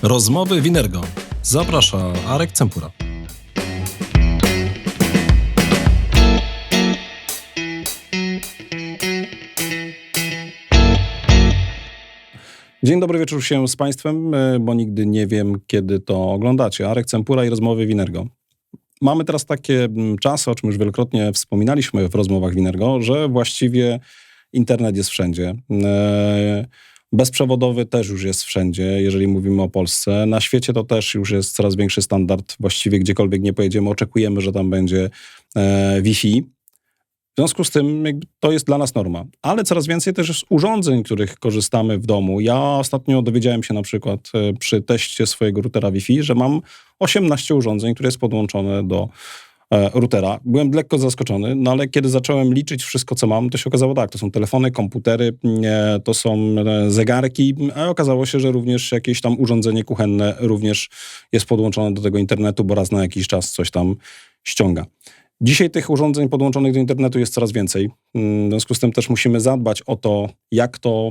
Rozmowy Winergo. Zaprasza Arek Cempura. Dzień dobry wieczór się z Państwem, bo nigdy nie wiem, kiedy to oglądacie. Arek Cempura i Rozmowy Winergo. Mamy teraz takie czasy, o czym już wielokrotnie wspominaliśmy w rozmowach Winergo, że właściwie internet jest wszędzie. Bezprzewodowy też już jest wszędzie, jeżeli mówimy o Polsce. Na świecie to też już jest coraz większy standard. Właściwie gdziekolwiek nie pojedziemy, oczekujemy, że tam będzie Wi-Fi. W związku z tym to jest dla nas norma. Ale coraz więcej też jest urządzeń, których korzystamy w domu. Ja ostatnio dowiedziałem się na przykład przy teście swojego routera Wi-Fi, że mam 18 urządzeń, które jest podłączone do routera. Byłem lekko zaskoczony, no ale kiedy zacząłem liczyć wszystko, co mam, to się okazało tak, to są telefony, komputery, to są zegarki, a okazało się, że również jakieś tam urządzenie kuchenne również jest podłączone do tego internetu, bo raz na jakiś czas coś tam ściąga. Dzisiaj tych urządzeń podłączonych do internetu jest coraz więcej. W związku z tym też musimy zadbać o to, jak to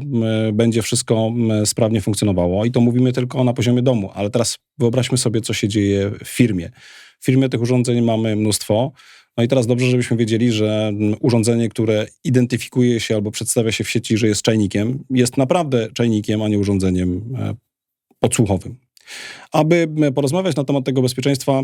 będzie wszystko sprawnie funkcjonowało. I to mówimy tylko na poziomie domu. Ale teraz wyobraźmy sobie, co się dzieje w firmie. W firmie tych urządzeń mamy mnóstwo. No i teraz dobrze, żebyśmy wiedzieli, że urządzenie, które identyfikuje się albo przedstawia się w sieci, że jest czajnikiem, jest naprawdę czajnikiem, a nie urządzeniem podsłuchowym. Aby porozmawiać na temat tego bezpieczeństwa,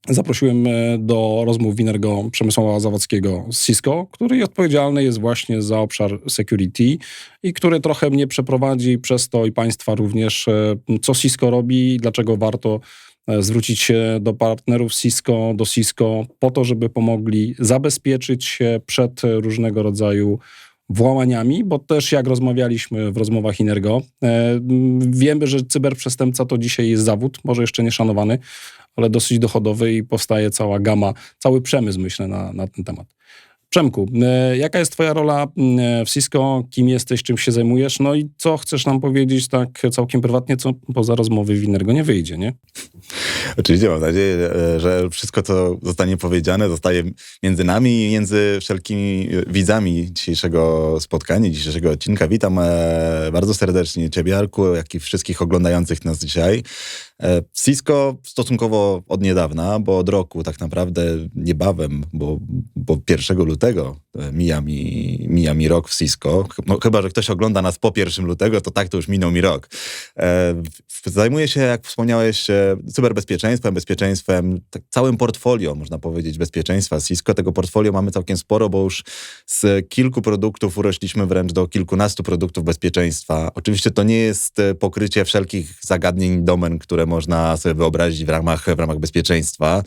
zaprosiłem do rozmów Winergo Przemysława Zawadzkiego z Cisco, który odpowiedzialny jest właśnie za obszar security i który trochę mnie przeprowadzi przez to i Państwa również, co Cisco robi i dlaczego warto zwrócić się do partnerów Cisco, do Cisco po to, żeby pomogli zabezpieczyć się przed różnego rodzaju włamaniami, bo też jak rozmawialiśmy w rozmowach Winergo, wiemy, że cyberprzestępca to dzisiaj jest zawód, może jeszcze nie szanowany, ale dosyć dochodowy i powstaje cała gama, cały przemysł, myślę, na ten temat. Przemku, jaka jest twoja rola w Cisco? Kim jesteś, czym się zajmujesz? No i co chcesz nam powiedzieć tak całkiem prywatnie, co poza rozmowy Winergo nie wyjdzie, nie? Oczywiście mam nadzieję, że wszystko, co zostanie powiedziane, zostaje między nami i między wszelkimi widzami dzisiejszego spotkania, dzisiejszego odcinka. Witam bardzo serdecznie Ciebie, Arku, jak i wszystkich oglądających nas dzisiaj. Cisco stosunkowo od niedawna, bo od roku tak naprawdę niebawem, bo 1 lutego mija mi rok w Cisco. No, chyba że ktoś ogląda nas po 1 lutego, to tak, to już minął mi rok. Zajmuję się, jak wspomniałeś, cyberbezpieczeństwem, bezpieczeństwem, tak całym portfolio, można powiedzieć, bezpieczeństwa Cisco. Tego portfolio mamy całkiem sporo, bo już z kilku produktów urośliśmy wręcz do kilkunastu produktów bezpieczeństwa. Oczywiście to nie jest pokrycie wszelkich zagadnień i domen, które można sobie wyobrazić w ramach bezpieczeństwa.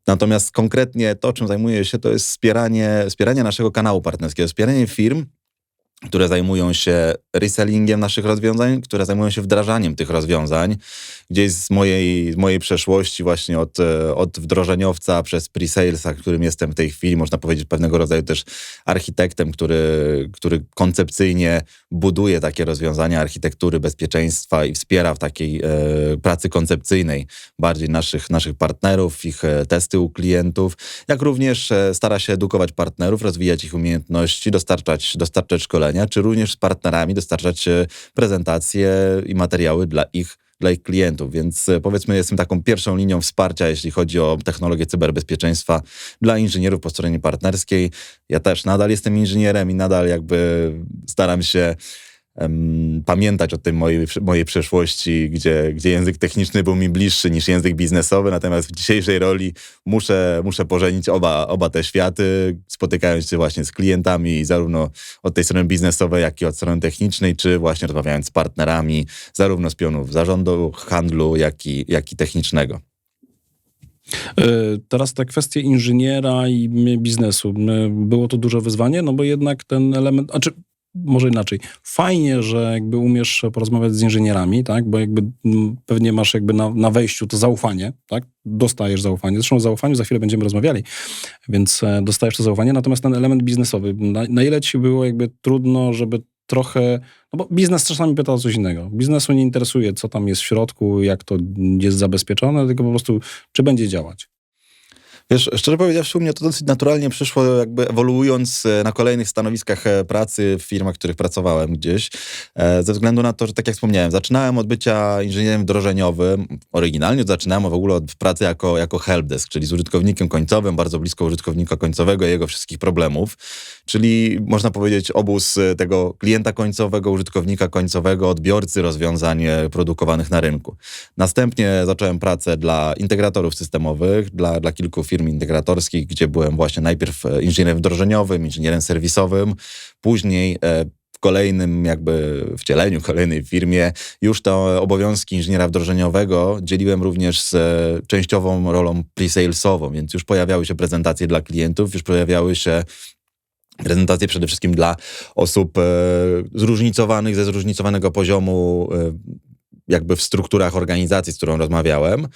Natomiast konkretnie to, czym zajmuję się, to jest wspieranie naszego kanału partnerskiego, wspieranie firm, które zajmują się resellingiem naszych rozwiązań, które zajmują się wdrażaniem tych rozwiązań. Gdzieś z mojej przeszłości właśnie od wdrożeniowca przez pre-salesa, którym jestem w tej chwili, można powiedzieć pewnego rodzaju też architektem, który koncepcyjnie buduje takie rozwiązania architektury bezpieczeństwa i wspiera w takiej pracy koncepcyjnej bardziej naszych partnerów, ich testy u klientów, jak również stara się edukować partnerów, rozwijać ich umiejętności, dostarczać szkolenia, czy również z partnerami dostarczać prezentacje i materiały dla ich klientów, więc powiedzmy jestem taką pierwszą linią wsparcia, jeśli chodzi o technologię cyberbezpieczeństwa dla inżynierów po stronie partnerskiej. Ja też nadal jestem inżynierem i nadal jakby staram się pamiętać o tej mojej przeszłości, gdzie język techniczny był mi bliższy niż język biznesowy, natomiast w dzisiejszej roli muszę pożenić oba te światy, spotykając się właśnie z klientami zarówno od tej strony biznesowej, jak i od strony technicznej, czy właśnie rozmawiając z partnerami, zarówno z pionów zarządu, handlu, jak i technicznego. Teraz ta kwestia inżyniera i biznesu. Było to duże wyzwanie, no bo jednak ten element, może inaczej. Fajnie, że jakby umiesz porozmawiać z inżynierami, tak? Bo jakby pewnie masz jakby na wejściu to zaufanie, tak? Dostajesz zaufanie. Zresztą o zaufaniu za chwilę będziemy rozmawiali, więc dostajesz to zaufanie. Natomiast ten element biznesowy, na ile ci było jakby trudno, żeby trochę, no bo biznes czasami pyta o coś innego. Biznesu nie interesuje, co tam jest w środku, jak to jest zabezpieczone, tylko po prostu, czy będzie działać. Wiesz, szczerze powiedziawszy, u mnie to dosyć naturalnie przyszło, jakby ewoluując na kolejnych stanowiskach pracy w firmach, w których pracowałem gdzieś, ze względu na to, że tak jak wspomniałem, zaczynałem od bycia inżynierem wdrożeniowym, oryginalnie zaczynałem w ogóle od pracy jako helpdesk, czyli z użytkownikiem końcowym, bardzo blisko użytkownika końcowego i jego wszystkich problemów, czyli można powiedzieć obóz tego klienta końcowego, użytkownika końcowego, odbiorcy rozwiązań produkowanych na rynku. Następnie zacząłem pracę dla integratorów systemowych, dla kilku firm integratorskich, gdzie byłem właśnie najpierw inżynierem wdrożeniowym, inżynierem serwisowym, później w kolejnym jakby wcieleniu, kolejnej firmie już te obowiązki inżyniera wdrożeniowego dzieliłem również z częściową rolą pre-salesową, więc już pojawiały się prezentacje dla klientów, już pojawiały się prezentacje przede wszystkim dla osób zróżnicowanych, ze zróżnicowanego poziomu jakby w strukturach organizacji, z którą rozmawiałem.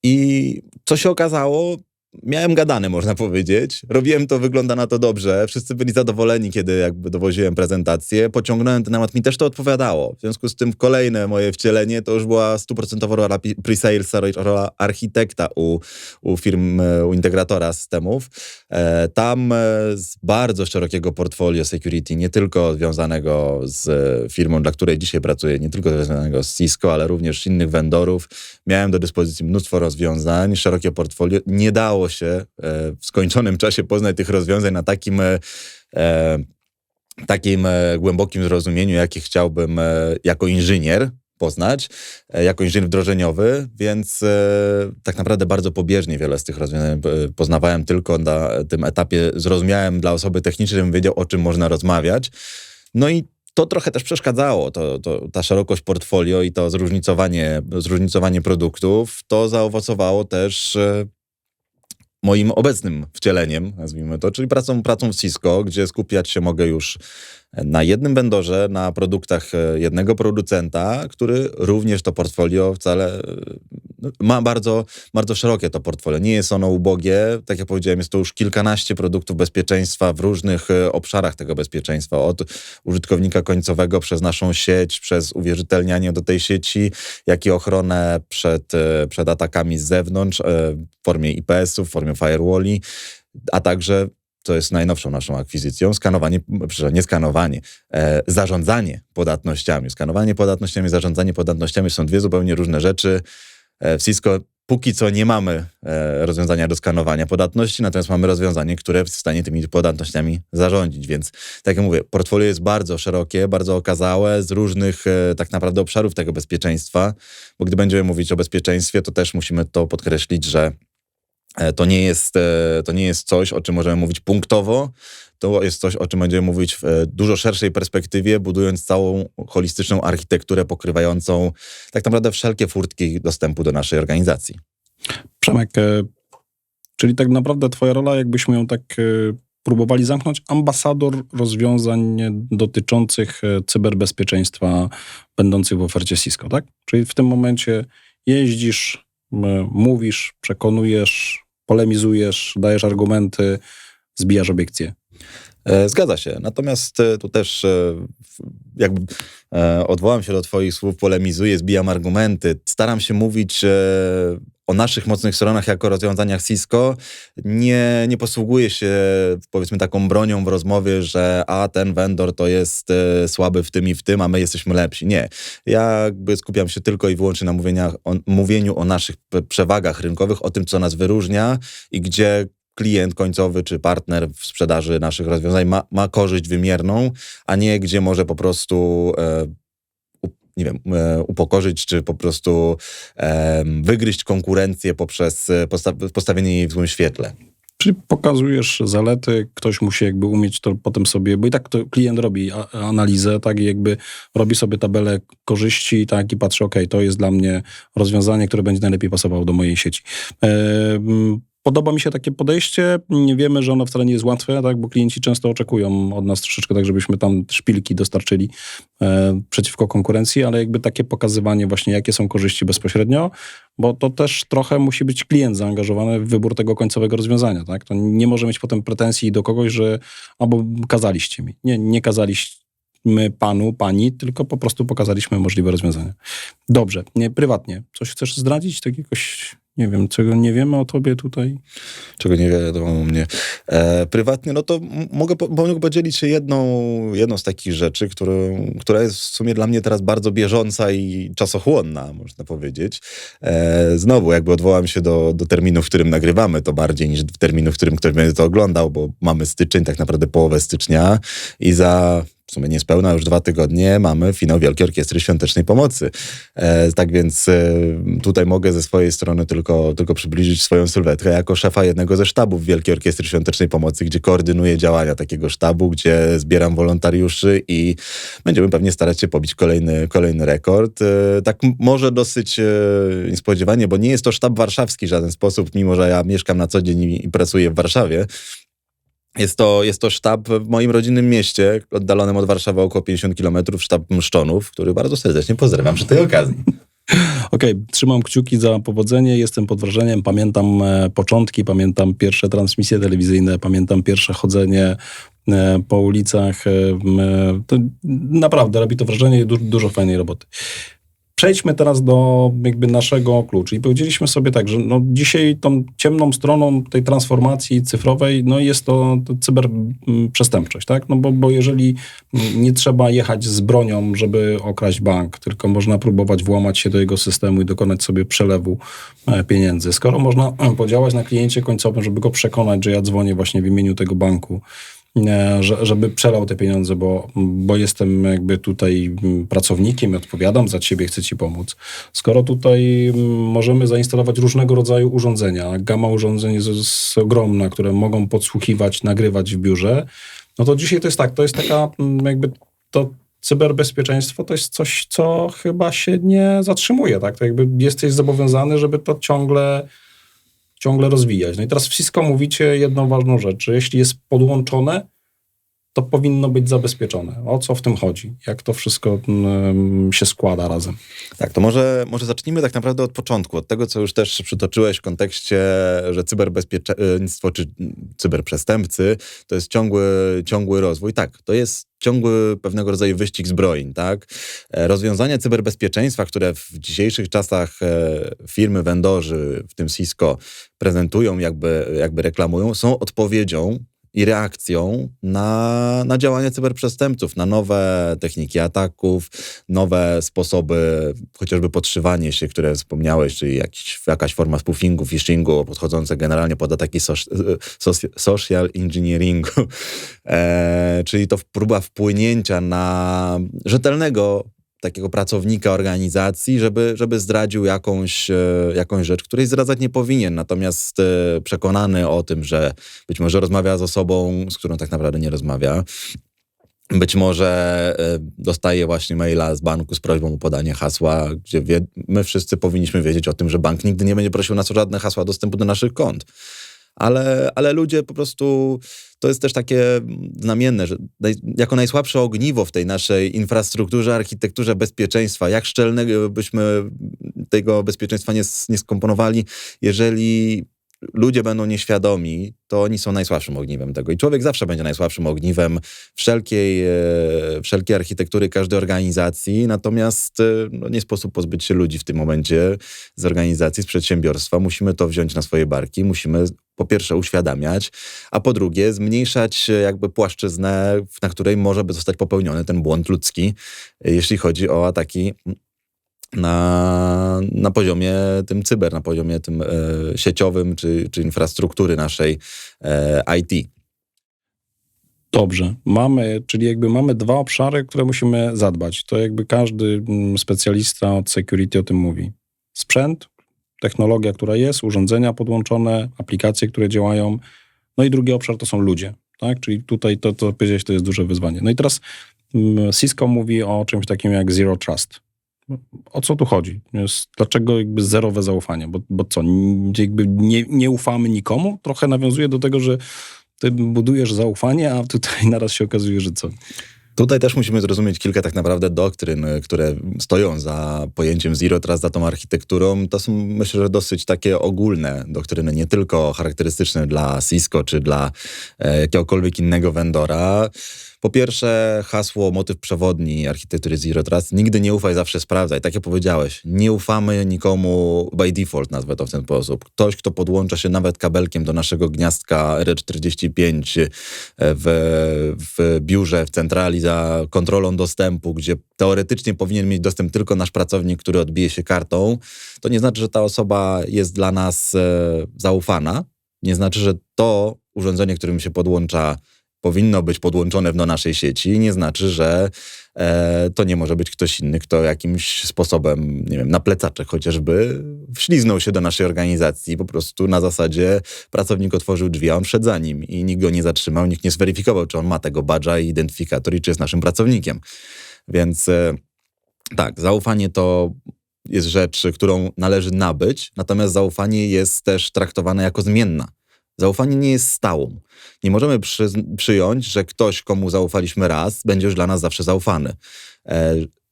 I co się okazało? Miałem gadane, można powiedzieć. Robiłem to, wygląda na to dobrze. Wszyscy byli zadowoleni, kiedy jakby dowoziłem prezentację. Pociągnąłem ten temat, mi też to odpowiadało. W związku z tym kolejne moje wcielenie to już była 100% rola pre-salesa, rola architekta u firm, u integratora systemów. Tam z bardzo szerokiego portfolio security, nie tylko związanego z firmą, dla której dzisiaj pracuję, nie tylko związanego z Cisco, ale również innych vendorów. Miałem do dyspozycji mnóstwo rozwiązań, szerokie portfolio. Nie dało się w skończonym czasie poznać tych rozwiązań na takim głębokim zrozumieniu, jakie chciałbym jako inżynier poznać, jako inżynier wdrożeniowy, więc tak naprawdę bardzo pobieżnie wiele z tych rozwiązań poznawałem tylko na tym etapie zrozumiałem dla osoby technicznej, żebym wiedział, o czym można rozmawiać. No i to trochę też przeszkadzało, ta szerokość portfolio i to zróżnicowanie produktów, to zaowocowało też moim obecnym wcieleniem, nazwijmy to, czyli pracą w Cisco, gdzie skupiać się mogę już na jednym vendorze, na produktach jednego producenta, który również to portfolio wcale ma bardzo, bardzo szerokie to portfolio. Nie jest ono ubogie. Tak jak powiedziałem, jest to już kilkanaście produktów bezpieczeństwa w różnych obszarach tego bezpieczeństwa. Od użytkownika końcowego przez naszą sieć, przez uwierzytelnianie do tej sieci, jak i ochronę przed atakami z zewnątrz w formie IPS-ów, w formie firewalli, a także co jest najnowszą naszą akwizycją, zarządzanie podatnościami. Skanowanie podatnościami, zarządzanie podatnościami są dwie zupełnie różne rzeczy. W Cisco póki co nie mamy rozwiązania do skanowania podatności, natomiast mamy rozwiązanie, które jest w stanie tymi podatnościami zarządzić, więc tak jak mówię, portfolio jest bardzo szerokie, bardzo okazałe, z różnych tak naprawdę obszarów tego bezpieczeństwa, bo gdy będziemy mówić o bezpieczeństwie, to też musimy to podkreślić, że to nie jest coś, o czym możemy mówić punktowo, to jest coś, o czym będziemy mówić w dużo szerszej perspektywie, budując całą holistyczną architekturę pokrywającą tak naprawdę wszelkie furtki dostępu do naszej organizacji. Przemek, czyli tak naprawdę twoja rola, jakbyśmy ją tak próbowali zamknąć, ambasador rozwiązań dotyczących cyberbezpieczeństwa będących w ofercie Cisco, tak? Czyli w tym momencie jeździsz, mówisz, przekonujesz, polemizujesz, dajesz argumenty, zbijasz obiekcje. Zgadza się. Natomiast tu też jakby odwołam się do twoich słów, polemizuję, zbijam argumenty. Staram się mówić o naszych mocnych stronach jako rozwiązaniach Cisco. Nie posługuję się powiedzmy taką bronią w rozmowie, że ten vendor to jest słaby w tym i w tym, a my jesteśmy lepsi. Nie. Ja jakby skupiam się tylko i wyłącznie na mówieniu o naszych przewagach rynkowych, o tym, co nas wyróżnia i gdzie klient końcowy czy partner w sprzedaży naszych rozwiązań ma korzyść wymierną, a nie gdzie może po prostu upokorzyć, czy po prostu wygryźć konkurencję poprzez postawienie jej w złym świetle. Czyli pokazujesz zalety, ktoś musi jakby umieć to potem sobie, bo i tak to klient robi analizę, tak, i jakby robi sobie tabelę korzyści, tak, i patrzy, to jest dla mnie rozwiązanie, które będzie najlepiej pasowało do mojej sieci. Podoba mi się takie podejście. Nie wiemy, że ono wcale nie jest łatwe, tak, bo klienci często oczekują od nas troszeczkę tak, żebyśmy tam szpilki dostarczyli przeciwko konkurencji, ale jakby takie pokazywanie właśnie, jakie są korzyści bezpośrednio, bo to też trochę musi być klient zaangażowany w wybór tego końcowego rozwiązania, tak? To nie może mieć potem pretensji do kogoś, że albo kazaliście mi. Nie kazaliśmy panu, pani, tylko po prostu pokazaliśmy możliwe rozwiązania. Dobrze, prywatnie. Coś chcesz zdradzić? Tak jakoś Nie wiem, czego nie wiemy o tobie tutaj. Czego nie wiadomo o mnie. Prywatnie, no to mogę podzielić się jedną z takich rzeczy, która jest w sumie dla mnie teraz bardzo bieżąca i czasochłonna, można powiedzieć. Znowu jakby odwołam się do terminu, w którym nagrywamy to bardziej niż terminu, w którym ktoś będzie to oglądał, bo mamy styczeń, tak naprawdę połowę stycznia i za w sumie niespełna już 2 tygodnie mamy finał Wielkiej Orkiestry Świątecznej Pomocy. Tak więc tutaj mogę ze swojej strony tylko przybliżyć swoją sylwetkę jako szefa jednego ze sztabów Wielkiej Orkiestry Świątecznej Pomocy, gdzie koordynuję działania takiego sztabu, gdzie zbieram wolontariuszy i będziemy pewnie starać się pobić kolejny rekord. Tak może dosyć niespodziewanie, bo nie jest to sztab warszawski w żaden sposób, mimo że ja mieszkam na co dzień i pracuję w Warszawie. Jest to sztab w moim rodzinnym mieście, oddalonym od Warszawy około 50 km, sztab Mszczonów, który bardzo serdecznie pozdrawiam przy tej okazji. Okej, trzymam kciuki za powodzenie, jestem pod wrażeniem, pamiętam początki, pamiętam pierwsze transmisje telewizyjne, pamiętam pierwsze chodzenie po ulicach. To naprawdę robi to wrażenie i dużo fajnej roboty. Przejdźmy teraz do jakby naszego kluczu. I powiedzieliśmy sobie tak, że no dzisiaj tą ciemną stroną tej transformacji cyfrowej no jest to cyberprzestępczość, tak? No bo jeżeli nie trzeba jechać z bronią, żeby okraść bank, tylko można próbować włamać się do jego systemu i dokonać sobie przelewu pieniędzy. Skoro można podziałać na kliencie końcowym, żeby go przekonać, że ja dzwonię właśnie w imieniu tego banku, żeby przelał te pieniądze, bo jestem jakby tutaj pracownikiem i odpowiadam za ciebie, chcę ci pomóc. Skoro tutaj możemy zainstalować różnego rodzaju urządzenia, gama urządzeń jest ogromna, które mogą podsłuchiwać, nagrywać w biurze, no to dzisiaj to jest tak, to jest taka jakby to cyberbezpieczeństwo to jest coś, co chyba się nie zatrzymuje, tak? To jakby jesteś zobowiązany, żeby to ciągle rozwijać. No i teraz wszystko mówicie jedną ważną rzecz, że jeśli jest podłączone, to powinno być zabezpieczone. O co w tym chodzi? Jak to wszystko się składa razem? Tak, to może zacznijmy tak naprawdę od początku, od tego, co już też przytoczyłeś w kontekście, że cyberbezpieczeństwo czy cyberprzestępcy to jest ciągły rozwój. Tak, to jest ciągły pewnego rodzaju wyścig zbrojeń, tak? Rozwiązania cyberbezpieczeństwa, które w dzisiejszych czasach firmy, vendorzy, w tym Cisco, prezentują, jakby reklamują, są odpowiedzią i reakcją na działania cyberprzestępców, na nowe techniki ataków, nowe sposoby, chociażby podszywanie się, które wspomniałeś, czyli jakaś forma spoofingu, phishingu, podchodzące generalnie pod ataki social engineeringu, czyli to próba wpłynięcia na rzetelnego takiego pracownika organizacji, żeby zdradził jakąś rzecz, której zdradzać nie powinien. Natomiast przekonany o tym, że być może rozmawia z osobą, z którą tak naprawdę nie rozmawia, być może dostaje właśnie maila z banku z prośbą o podanie hasła, gdzie my wszyscy powinniśmy wiedzieć o tym, że bank nigdy nie będzie prosił nas o żadne hasła dostępu do naszych kont. Ale ludzie po prostu, to jest też takie znamienne, że jako najsłabsze ogniwo w tej naszej infrastrukturze, architekturze bezpieczeństwa, jak szczelnego byśmy tego bezpieczeństwa nie skomponowali, jeżeli ludzie będą nieświadomi, to oni są najsłabszym ogniwem tego. I człowiek zawsze będzie najsłabszym ogniwem wszelkiej architektury każdej organizacji, natomiast nie sposób pozbyć się ludzi w tym momencie z organizacji, z przedsiębiorstwa. Musimy to wziąć na swoje barki, musimy po pierwsze uświadamiać, a po drugie zmniejszać jakby płaszczyznę, na której może zostać popełniony ten błąd ludzki, jeśli chodzi o ataki na poziomie tym na poziomie tym sieciowym, czy infrastruktury naszej IT. Dobrze. Mamy 2 obszary, które musimy zadbać. To jakby każdy specjalista od security o tym mówi. Sprzęt, technologia, która jest, urządzenia podłączone, aplikacje, które działają. No i drugi obszar to są ludzie. Tak? Czyli tutaj to, co powiedziałeś, to jest duże wyzwanie. No i teraz Cisco mówi o czymś takim jak Zero Trust. O co tu chodzi? Dlaczego jakby zerowe zaufanie? Bo co, jakby nie ufamy nikomu? Trochę nawiązuje do tego, że ty budujesz zaufanie, a tutaj naraz się okazuje, że co? Tutaj też musimy zrozumieć kilka tak naprawdę doktryn, które stoją za pojęciem Zero Trust, za tą architekturą. To są, myślę, że dosyć takie ogólne doktryny, nie tylko charakterystyczne dla Cisco czy dla jakiegokolwiek innego vendora. Po pierwsze, hasło, motyw przewodni architektury Zero Trust, nigdy nie ufaj, zawsze sprawdzaj. Tak jak powiedziałeś, nie ufamy nikomu by default, nazwę to w ten sposób. Ktoś, kto podłącza się nawet kabelkiem do naszego gniazdka R45 w biurze, w centrali za kontrolą dostępu, gdzie teoretycznie powinien mieć dostęp tylko nasz pracownik, który odbije się kartą, to nie znaczy, że ta osoba jest dla nas zaufana. Nie znaczy, że to urządzenie, którym się podłącza, powinno być podłączone do naszej sieci. Nie znaczy, że to nie może być ktoś inny, kto jakimś sposobem, nie wiem, na plecaczek chociażby wśliznął się do naszej organizacji. Po prostu na zasadzie pracownik otworzył drzwi, a on wszedł za nim i nikt go nie zatrzymał, nikt nie zweryfikował, czy on ma tego badża i identyfikator i czy jest naszym pracownikiem. Więc tak, zaufanie to jest rzecz, którą należy nabyć, natomiast zaufanie jest też traktowane jako zmienna. Zaufanie nie jest stałą. Nie możemy przyjąć, że ktoś, komu zaufaliśmy raz, będzie już dla nas zawsze zaufany.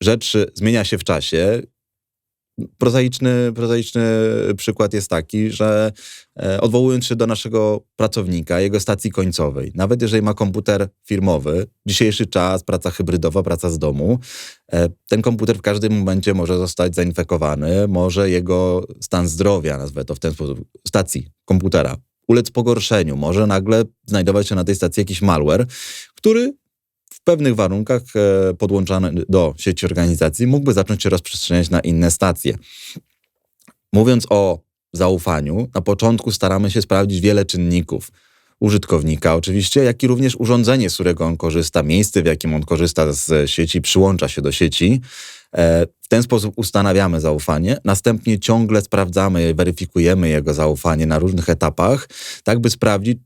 Rzecz zmienia się w czasie. Prozaiczny przykład jest taki, że odwołując się do naszego pracownika, jego stacji końcowej, nawet jeżeli ma komputer firmowy, dzisiejszy czas, praca hybrydowa, praca z domu, ten komputer w każdym momencie może zostać zainfekowany, może jego stan zdrowia, nazwę to w ten sposób, stacji komputera, ulec pogorszeniu, może nagle znajdować się na tej stacji jakiś malware, który w pewnych warunkach podłączany do sieci organizacji mógłby zacząć się rozprzestrzeniać na inne stacje. Mówiąc o zaufaniu, na początku staramy się sprawdzić wiele czynników. Użytkownika oczywiście, jak i również urządzenie, z którego on korzysta, miejsce, w jakim on korzysta z sieci, przyłącza się do sieci. W ten sposób ustanawiamy zaufanie, następnie ciągle sprawdzamy, weryfikujemy jego zaufanie na różnych etapach, tak by sprawdzić,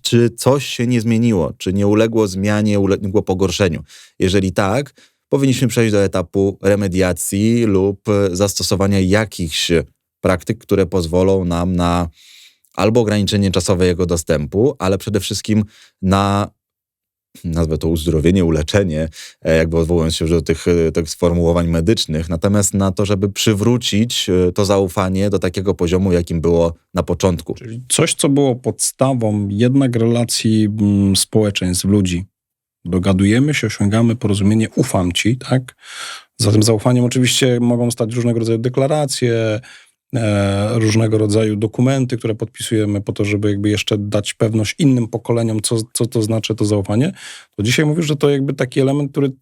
czy coś się nie zmieniło, czy nie uległo zmianie, uległo pogorszeniu. Jeżeli tak, powinniśmy przejść do etapu remediacji lub zastosowania jakichś praktyk, które pozwolą nam na albo ograniczenie czasowe jego dostępu, ale przede wszystkim na, nazwę to uzdrowienie, uleczenie, jakby odwołując się już do tych sformułowań medycznych, natomiast na to, żeby przywrócić to zaufanie do takiego poziomu, jakim było na początku. Czyli coś, co było podstawą jednak relacji społeczeństw, ludzi. Dogadujemy się, osiągamy porozumienie, ufam ci, tak? Za tym zaufaniem oczywiście mogą stać różnego rodzaju deklaracje, różnego rodzaju dokumenty, które podpisujemy po to, żeby jakby jeszcze dać pewność innym pokoleniom, co to znaczy to zaufanie. To dzisiaj mówisz, że to jakby taki element, który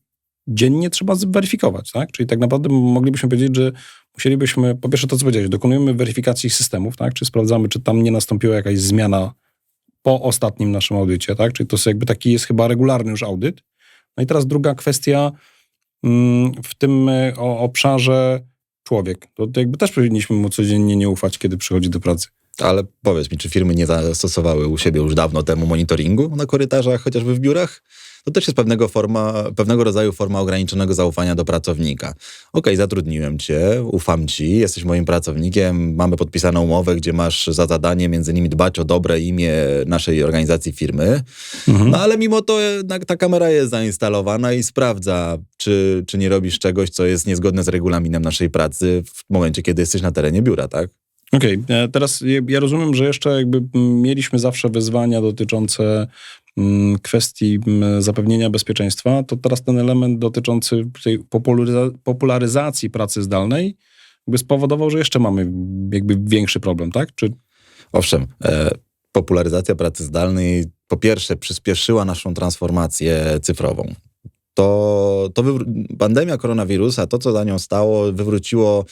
dziennie trzeba zweryfikować, tak? Czyli tak naprawdę moglibyśmy powiedzieć, że musielibyśmy, po pierwsze to, co powiedziałeś, dokonujemy weryfikacji systemów, tak? Czy sprawdzamy, czy tam nie nastąpiła jakaś zmiana po ostatnim naszym audycie, tak? Czyli to jest jakby taki jest chyba regularny już audyt. No i teraz druga kwestia w tym obszarze człowiek. To jakby też powinniśmy mu codziennie nie ufać, kiedy przychodzi do pracy. Ale powiedz mi, czy firmy nie zastosowały u siebie już dawno temu monitoringu na korytarzach, chociażby w biurach? To też jest pewnego rodzaju forma ograniczonego zaufania do pracownika. Okej, zatrudniłem cię, ufam ci, jesteś moim pracownikiem, mamy podpisaną umowę, gdzie masz za zadanie między innymi dbać o dobre imię naszej organizacji, firmy. No ale mimo to ta kamera jest zainstalowana i sprawdza, czy nie robisz czegoś, co jest niezgodne z regulaminem naszej pracy w momencie, kiedy jesteś na terenie biura, tak? Okej, teraz ja rozumiem, że jeszcze jakby mieliśmy zawsze wyzwania dotyczące kwestii zapewnienia bezpieczeństwa, to teraz ten element dotyczący tej popularyzacji pracy zdalnej jakby spowodował, że jeszcze mamy jakby większy problem, tak? Owszem, popularyzacja pracy zdalnej po pierwsze przyspieszyła naszą transformację cyfrową. Pandemia koronawirusa, to co za nią stało, wywróciło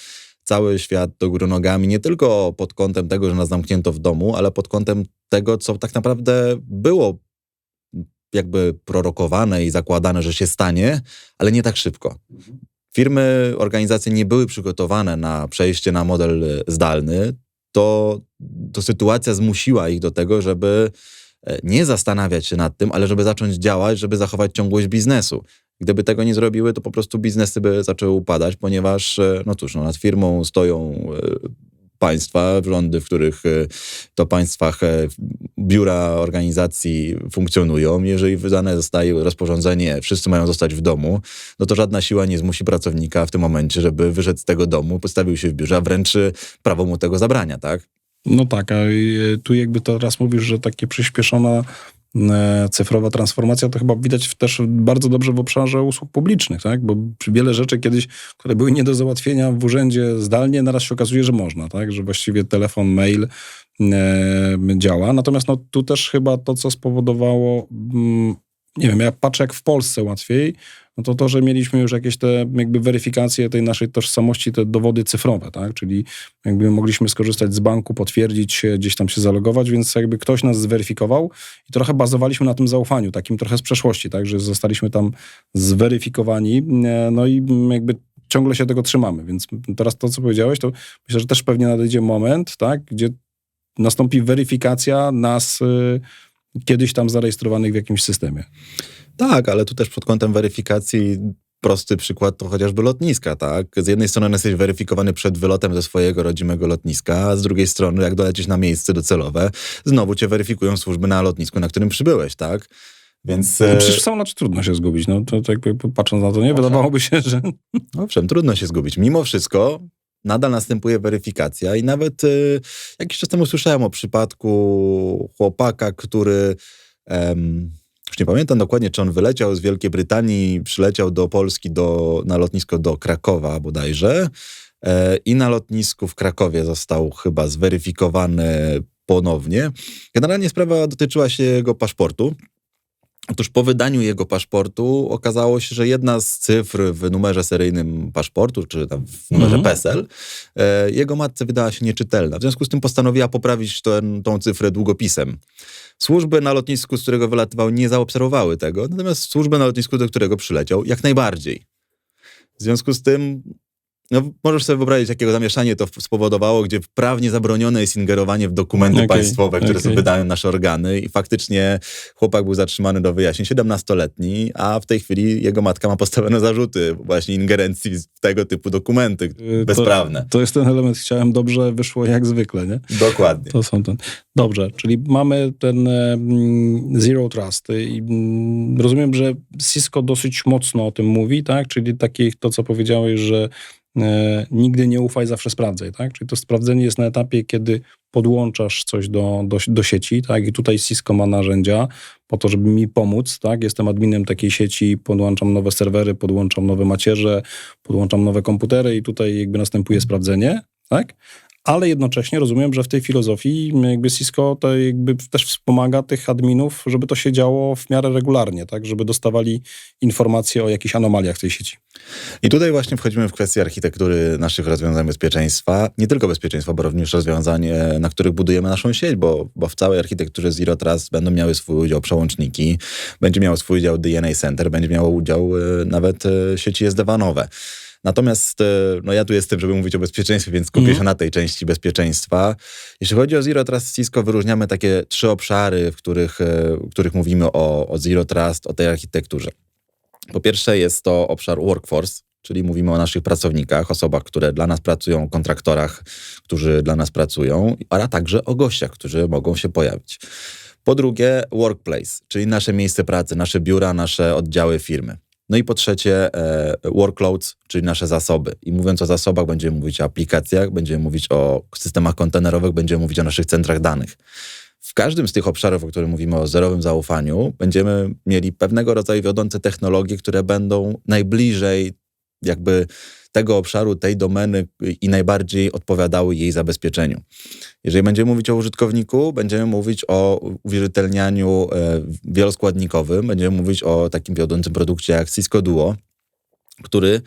cały świat do góry nogami, nie tylko pod kątem tego, że nas zamknięto w domu, ale pod kątem tego, co tak naprawdę było jakby prorokowane i zakładane, że się stanie, ale nie tak szybko. Firmy, organizacje nie były przygotowane na przejście na model zdalny. To sytuacja zmusiła ich do tego, żeby nie zastanawiać się nad tym, ale żeby zacząć działać, żeby zachować ciągłość biznesu. Gdyby tego nie zrobiły, to po prostu biznesy by zaczęły upadać, ponieważ nad firmą stoją państwa, rządy, w których to państwach biura organizacji funkcjonują. Jeżeli wydane zostaje rozporządzenie, wszyscy mają zostać w domu, no to żadna siła nie zmusi pracownika w tym momencie, żeby wyszedł z tego domu, postawił się w biurze, a wręcz prawo mu tego zabrania, tak? No tak, a tu jakby teraz mówisz, że takie przyspieszona cyfrowa transformacja to chyba widać też bardzo dobrze w obszarze usług publicznych, tak? Bo wiele rzeczy kiedyś, które były nie do załatwienia w urzędzie zdalnie, naraz się okazuje, że można, tak? Że właściwie telefon, mail działa. Natomiast no, tu też chyba to, co spowodowało, nie wiem, ja patrzę jak w Polsce łatwiej, no to, że mieliśmy już jakieś te jakby weryfikacje tej naszej tożsamości, te dowody cyfrowe, tak? Czyli jakby mogliśmy skorzystać z banku, potwierdzić się, gdzieś tam się zalogować, więc jakby ktoś nas zweryfikował i trochę bazowaliśmy na tym zaufaniu, takim trochę z przeszłości, tak? Że zostaliśmy tam zweryfikowani, no i jakby ciągle się tego trzymamy, więc teraz to, co powiedziałeś, to myślę, że też pewnie nadejdzie moment, tak? Gdzie nastąpi weryfikacja nas kiedyś tam zarejestrowanych w jakimś systemie. Tak, ale tu też pod kątem weryfikacji prosty przykład to chociażby lotniska, tak? Z jednej strony jesteś weryfikowany przed wylotem ze swojego rodzimego lotniska, a z drugiej strony jak dolecisz na miejsce docelowe, znowu cię weryfikują służby na lotnisku, na którym przybyłeś, tak? Więc... No przecież w samolocie trudno się zgubić, no to jakby patrząc na to, nie? Wydawałoby się, że... Owszem, trudno się zgubić. Mimo wszystko nadal następuje weryfikacja i nawet jakiś czas temu słyszałem o przypadku chłopaka, który... Już nie pamiętam dokładnie, czy on wyleciał z Wielkiej Brytanii, przyleciał do Polski na lotnisko do Krakowa bodajże i na lotnisku w Krakowie został chyba zweryfikowany ponownie. Generalnie sprawa dotyczyła się jego paszportu. Otóż po wydaniu jego paszportu okazało się, że jedna z cyfr w numerze seryjnym paszportu, czy tam w numerze PESEL, jego matce wydała się nieczytelna. W związku z tym postanowiła poprawić tą cyfrę długopisem. Służby na lotnisku, z którego wylatywał, nie zaobserwowały tego, natomiast służby na lotnisku, do którego przyleciał, jak najbardziej. W związku z tym, no, możesz sobie wyobrazić, jakiego zamieszanie to spowodowało, gdzie prawnie zabronione jest ingerowanie w dokumenty państwowe, które są wydają nasze organy i faktycznie chłopak był zatrzymany do wyjaśnień, 17-letni, a w tej chwili jego matka ma postawione zarzuty właśnie ingerencji w tego typu dokumenty bezprawne. To jest ten element, chciałem dobrze, wyszło jak zwykle, nie? Dokładnie. To są ten. Dobrze, czyli mamy ten Zero Trust i rozumiem, że Cisco dosyć mocno o tym mówi, tak? Czyli takich, to co powiedziałeś, że nigdy nie ufaj, zawsze sprawdzaj, tak? Czyli to sprawdzenie jest na etapie, kiedy podłączasz coś do sieci, tak? I tutaj Cisco ma narzędzia po to, żeby mi pomóc, tak? Jestem adminem takiej sieci, podłączam nowe serwery, podłączam nowe macierze, podłączam nowe komputery i tutaj jakby następuje sprawdzenie, tak? Ale jednocześnie rozumiem, że w tej filozofii jakby Cisco to jakby też wspomaga tych adminów, żeby to się działo w miarę regularnie, tak? Żeby dostawali informacje o jakichś anomaliach w tej sieci. I tutaj właśnie wchodzimy w kwestię architektury naszych rozwiązań bezpieczeństwa. Nie tylko bezpieczeństwa, bo również rozwiązań, na których budujemy naszą sieć, bo w całej architekturze Zero Trust będą miały swój udział przełączniki, będzie miał swój udział DNA Center, będzie miało udział nawet sieci SD-WAN-owe. Natomiast no ja tu jestem, żeby mówić o bezpieczeństwie, więc skupię się na tej części bezpieczeństwa. Jeśli chodzi o Zero Trust Cisco, wyróżniamy takie 3 obszary, w których mówimy o Zero Trust, o tej architekturze. Po pierwsze jest to obszar workforce, czyli mówimy o naszych pracownikach, osobach, które dla nas pracują, kontraktorach, którzy dla nas pracują, a także o gościach, którzy mogą się pojawić. Po drugie workplace, czyli nasze miejsce pracy, nasze biura, nasze oddziały firmy. No i po trzecie workloads, czyli nasze zasoby. I mówiąc o zasobach, będziemy mówić o aplikacjach, będziemy mówić o systemach kontenerowych, będziemy mówić o naszych centrach danych. W każdym z tych obszarów, o których mówimy o zerowym zaufaniu, będziemy mieli pewnego rodzaju wiodące technologie, które będą najbliżej jakby tego obszaru, tej domeny i najbardziej odpowiadały jej zabezpieczeniu. Jeżeli będziemy mówić o użytkowniku, będziemy mówić o uwierzytelnianiu wieloskładnikowym, będziemy mówić o takim wiodącym produkcie jak Cisco Duo, który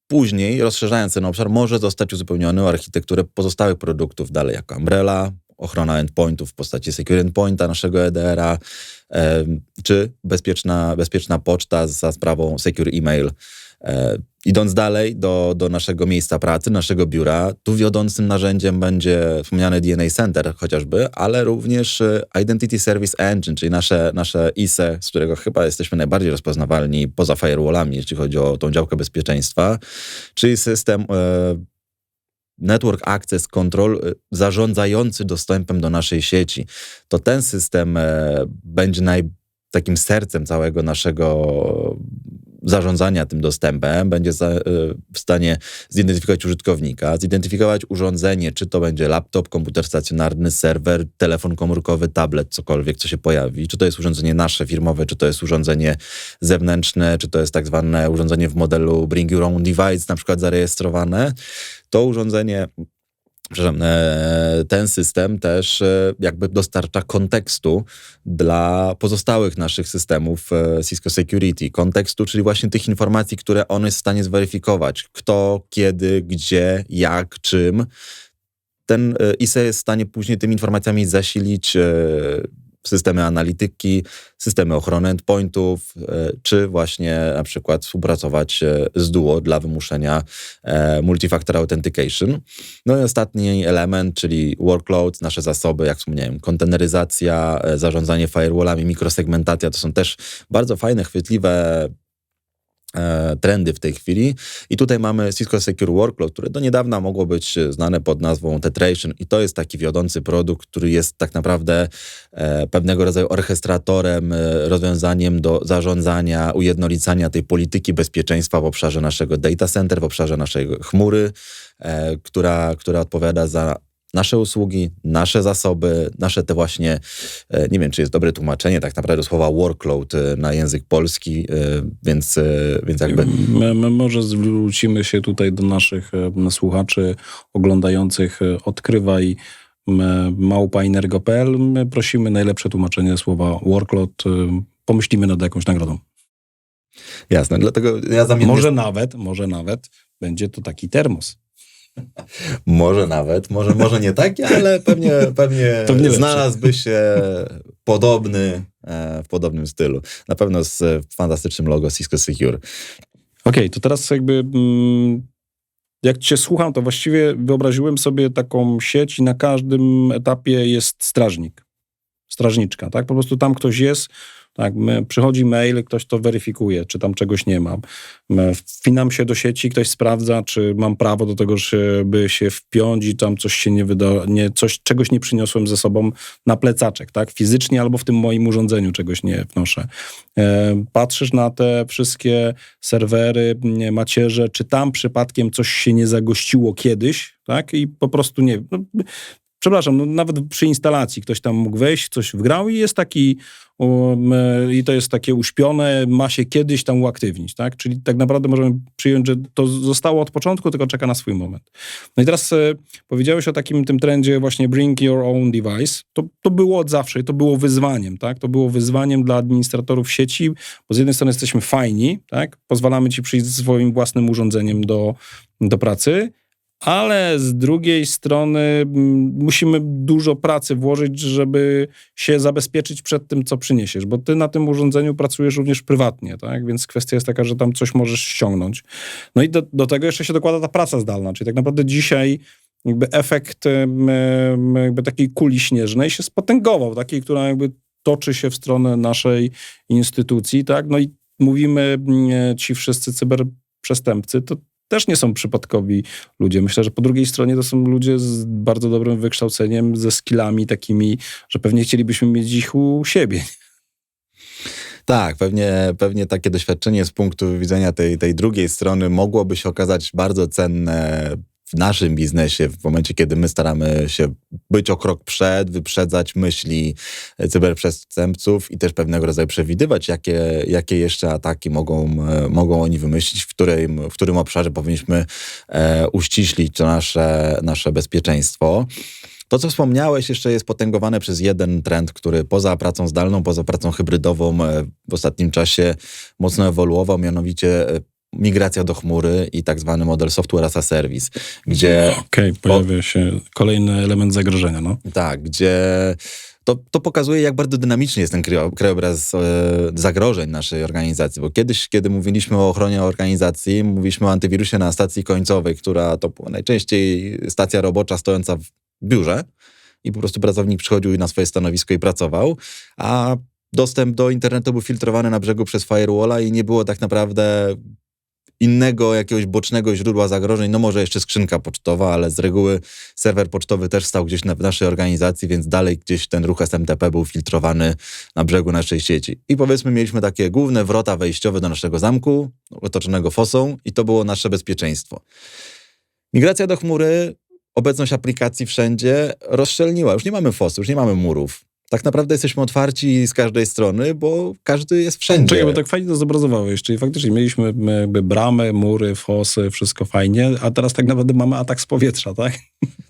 później, rozszerzając ten obszar, może zostać uzupełniony o architekturę pozostałych produktów, dalej jako Umbrella, ochrona endpointów w postaci Secure Endpointa, naszego EDR-a, czy bezpieczna poczta za sprawą Secure Email. Idąc dalej do naszego miejsca pracy, naszego biura, tu wiodącym narzędziem będzie wspomniany DNA Center chociażby, ale również Identity Service Engine, czyli nasze ISE, z którego chyba jesteśmy najbardziej rozpoznawalni poza firewallami, jeśli chodzi o tą działkę bezpieczeństwa, czyli system Network Access Control zarządzający dostępem do naszej sieci. To ten system będzie takim sercem całego naszego zarządzania tym dostępem, będzie w stanie zidentyfikować użytkownika, zidentyfikować urządzenie, czy to będzie laptop, komputer stacjonarny, serwer, telefon komórkowy, tablet, cokolwiek, co się pojawi, czy to jest urządzenie nasze, firmowe, czy to jest urządzenie zewnętrzne, czy to jest tak zwane urządzenie w modelu Bring Your Own Device, na przykład zarejestrowane. To urządzenie, ten system też jakby dostarcza kontekstu dla pozostałych naszych systemów Cisco Security. Kontekstu, czyli właśnie tych informacji, które on jest w stanie zweryfikować. Kto, kiedy, gdzie, jak, czym. Ten ISE jest w stanie później tymi informacjami zasilić systemy analityki, systemy ochrony endpointów, czy właśnie na przykład współpracować z Duo dla wymuszenia multi-factor authentication. No i ostatni element, czyli workloads, nasze zasoby, jak wspomniałem, konteneryzacja, zarządzanie firewallami, mikrosegmentacja, to są też bardzo fajne, chwytliwe trendy w tej chwili. I tutaj mamy Cisco Secure Workload, które do niedawna mogło być znane pod nazwą Tetration i to jest taki wiodący produkt, który jest tak naprawdę pewnego rodzaju orchestratorem, rozwiązaniem do zarządzania, ujednolicania tej polityki bezpieczeństwa w obszarze naszego data center, w obszarze naszej chmury, która odpowiada za nasze usługi, nasze zasoby, nasze te właśnie, nie wiem, czy jest dobre tłumaczenie tak naprawdę słowa workload na język polski, więc jakby... My może zwrócimy się tutaj do naszych słuchaczy oglądających Odkrywaj @energo.pl. My prosimy najlepsze tłumaczenie słowa workload. Pomyślimy nad jakąś nagrodą. Jasne, dlatego ja zamiennie... Może nawet będzie to taki termos. Może nawet, może nie taki, ale pewnie znalazłby się podobny, w podobnym stylu. Na pewno z fantastycznym logo Cisco Secure. Okej, to teraz jakby jak cię słucham, to właściwie wyobraziłem sobie taką sieć i na każdym etapie jest strażnik, strażniczka, tak? Po prostu tam ktoś jest, tak, przychodzi mail, ktoś to weryfikuje, czy tam czegoś nie mam. Wpinam się do sieci, ktoś sprawdza, czy mam prawo do tego, żeby się wpiąć i tam coś się nie czegoś nie przyniosłem ze sobą na plecaczek, tak? Fizycznie albo w tym moim urządzeniu czegoś nie wnoszę. Patrzysz na te wszystkie serwery, macierze, czy tam przypadkiem coś się nie zagościło kiedyś, tak? I po prostu nie... Przepraszam, nawet przy instalacji ktoś tam mógł wejść, coś wgrał i jest taki, i to jest takie uśpione, ma się kiedyś tam uaktywnić, tak? Czyli tak naprawdę możemy przyjąć, że to zostało od początku, tylko czeka na swój moment. No i teraz powiedziałeś o takim tym trendzie właśnie bring your own device. To było od zawsze i to było wyzwaniem, tak? To było wyzwaniem dla administratorów sieci, bo z jednej strony jesteśmy fajni, tak? Pozwalamy ci przyjść ze swoim własnym urządzeniem do pracy, ale z drugiej strony musimy dużo pracy włożyć, żeby się zabezpieczyć przed tym, co przyniesiesz, bo ty na tym urządzeniu pracujesz również prywatnie, tak? Więc kwestia jest taka, że tam coś możesz ściągnąć. No i do tego jeszcze się dokłada ta praca zdalna, czyli tak naprawdę dzisiaj jakby efekt jakby takiej kuli śnieżnej się spotęgował, takiej, która jakby toczy się w stronę naszej instytucji, tak? No i mówimy, ci wszyscy cyberprzestępcy, to też nie są przypadkowi ludzie. Myślę, że po drugiej stronie to są ludzie z bardzo dobrym wykształceniem, ze skillami takimi, że pewnie chcielibyśmy mieć ich u siebie. Tak, pewnie takie doświadczenie z punktu widzenia tej drugiej strony mogłoby się okazać bardzo cenne w naszym biznesie, w momencie, kiedy my staramy się być o krok przed, wyprzedzać myśli cyberprzestępców i też pewnego rodzaju przewidywać, jakie jeszcze ataki mogą oni wymyślić, w którym obszarze powinniśmy uściślić to nasze bezpieczeństwo. To, co wspomniałeś, jeszcze jest potęgowane przez jeden trend, który poza pracą zdalną, poza pracą hybrydową w ostatnim czasie mocno ewoluował, mianowicie migracja do chmury i tak zwany model software as a service, gdzie... Pojawia się kolejny element zagrożenia, no. Tak, gdzie to pokazuje, jak bardzo dynamiczny jest ten krajobraz zagrożeń naszej organizacji, bo kiedyś, kiedy mówiliśmy o ochronie organizacji, mówiliśmy o antywirusie na stacji końcowej, która to była najczęściej stacja robocza stojąca w biurze i po prostu pracownik przychodził na swoje stanowisko i pracował, a dostęp do internetu był filtrowany na brzegu przez firewalla i nie było tak naprawdę innego jakiegoś bocznego źródła zagrożeń, no może jeszcze skrzynka pocztowa, ale z reguły serwer pocztowy też stał gdzieś w naszej organizacji, więc dalej gdzieś ten ruch SMTP był filtrowany na brzegu naszej sieci. I powiedzmy mieliśmy takie główne wrota wejściowe do naszego zamku, otoczonego fosą i to było nasze bezpieczeństwo. Migracja do chmury, obecność aplikacji wszędzie rozszczelniła. Już nie mamy fosy, już nie mamy murów. Tak naprawdę jesteśmy otwarci z każdej strony, bo każdy jest wszędzie. Czekaj, bo tak fajnie to zobrazowałeś, czyli faktycznie mieliśmy jakby bramy, mury, fosy, wszystko fajnie, a teraz tak naprawdę mamy atak z powietrza, tak?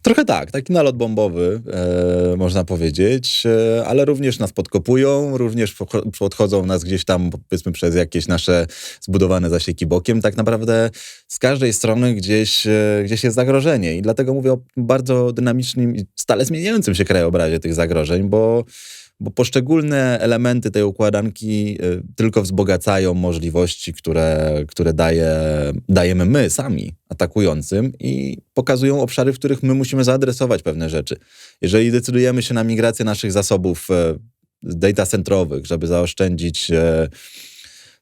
Trochę tak, taki nalot bombowy, można powiedzieć, ale również nas podkopują, również podchodzą nas gdzieś tam, powiedzmy, przez jakieś nasze zbudowane zasieki bokiem. Tak naprawdę z każdej strony gdzieś jest zagrożenie i dlatego mówię o bardzo dynamicznym i stale zmieniającym się krajobrazie tych zagrożeń, bo poszczególne elementy tej układanki tylko wzbogacają możliwości, które dajemy my sami atakującym i pokazują obszary, w których my musimy zaadresować pewne rzeczy. Jeżeli decydujemy się na migrację naszych zasobów data centrowych, żeby zaoszczędzić,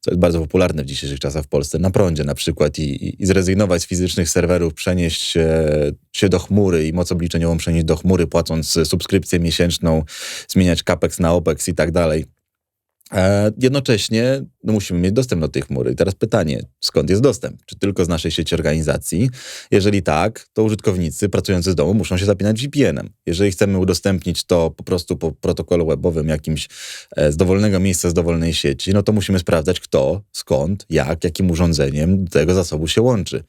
co jest bardzo popularne w dzisiejszych czasach w Polsce, na prądzie na przykład i zrezygnować z fizycznych serwerów, przenieść się do chmury i moc obliczeniową przenieść do chmury, płacąc subskrypcję miesięczną, zmieniać CAPEX na OPEX i tak dalej. Jednocześnie musimy mieć dostęp do tej chmury. I teraz pytanie, skąd jest dostęp? Czy tylko z naszej sieci organizacji? Jeżeli tak, to użytkownicy pracujący z domu muszą się zapinać VPN-em. Jeżeli chcemy udostępnić to po prostu po protokolu webowym jakimś z dowolnego miejsca, z dowolnej sieci, no to musimy sprawdzać kto, skąd, jak, jakim urządzeniem do tego zasobu się łączy.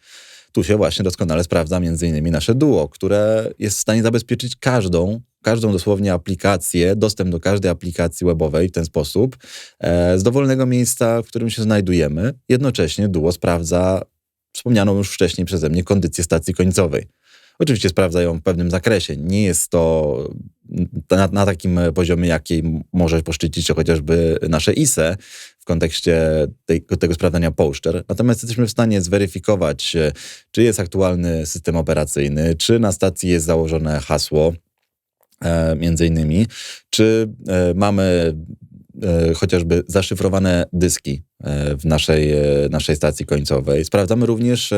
Tu się właśnie doskonale sprawdza między innymi nasze Duo, które jest w stanie zabezpieczyć każdą dosłownie aplikację, dostęp do każdej aplikacji webowej w ten sposób z dowolnego miejsca, w którym się znajdujemy. Jednocześnie Duo sprawdza wspomnianą już wcześniej przeze mnie kondycję stacji końcowej. Oczywiście sprawdza ją w pewnym zakresie. Nie jest to na takim poziomie, jaki może poszczycić się chociażby nasze ISE w kontekście tego sprawdzania połszczer. Natomiast jesteśmy w stanie zweryfikować, czy jest aktualny system operacyjny, czy na stacji jest założone hasło, między innymi, czy mamy chociażby zaszyfrowane dyski w naszej stacji końcowej. Sprawdzamy również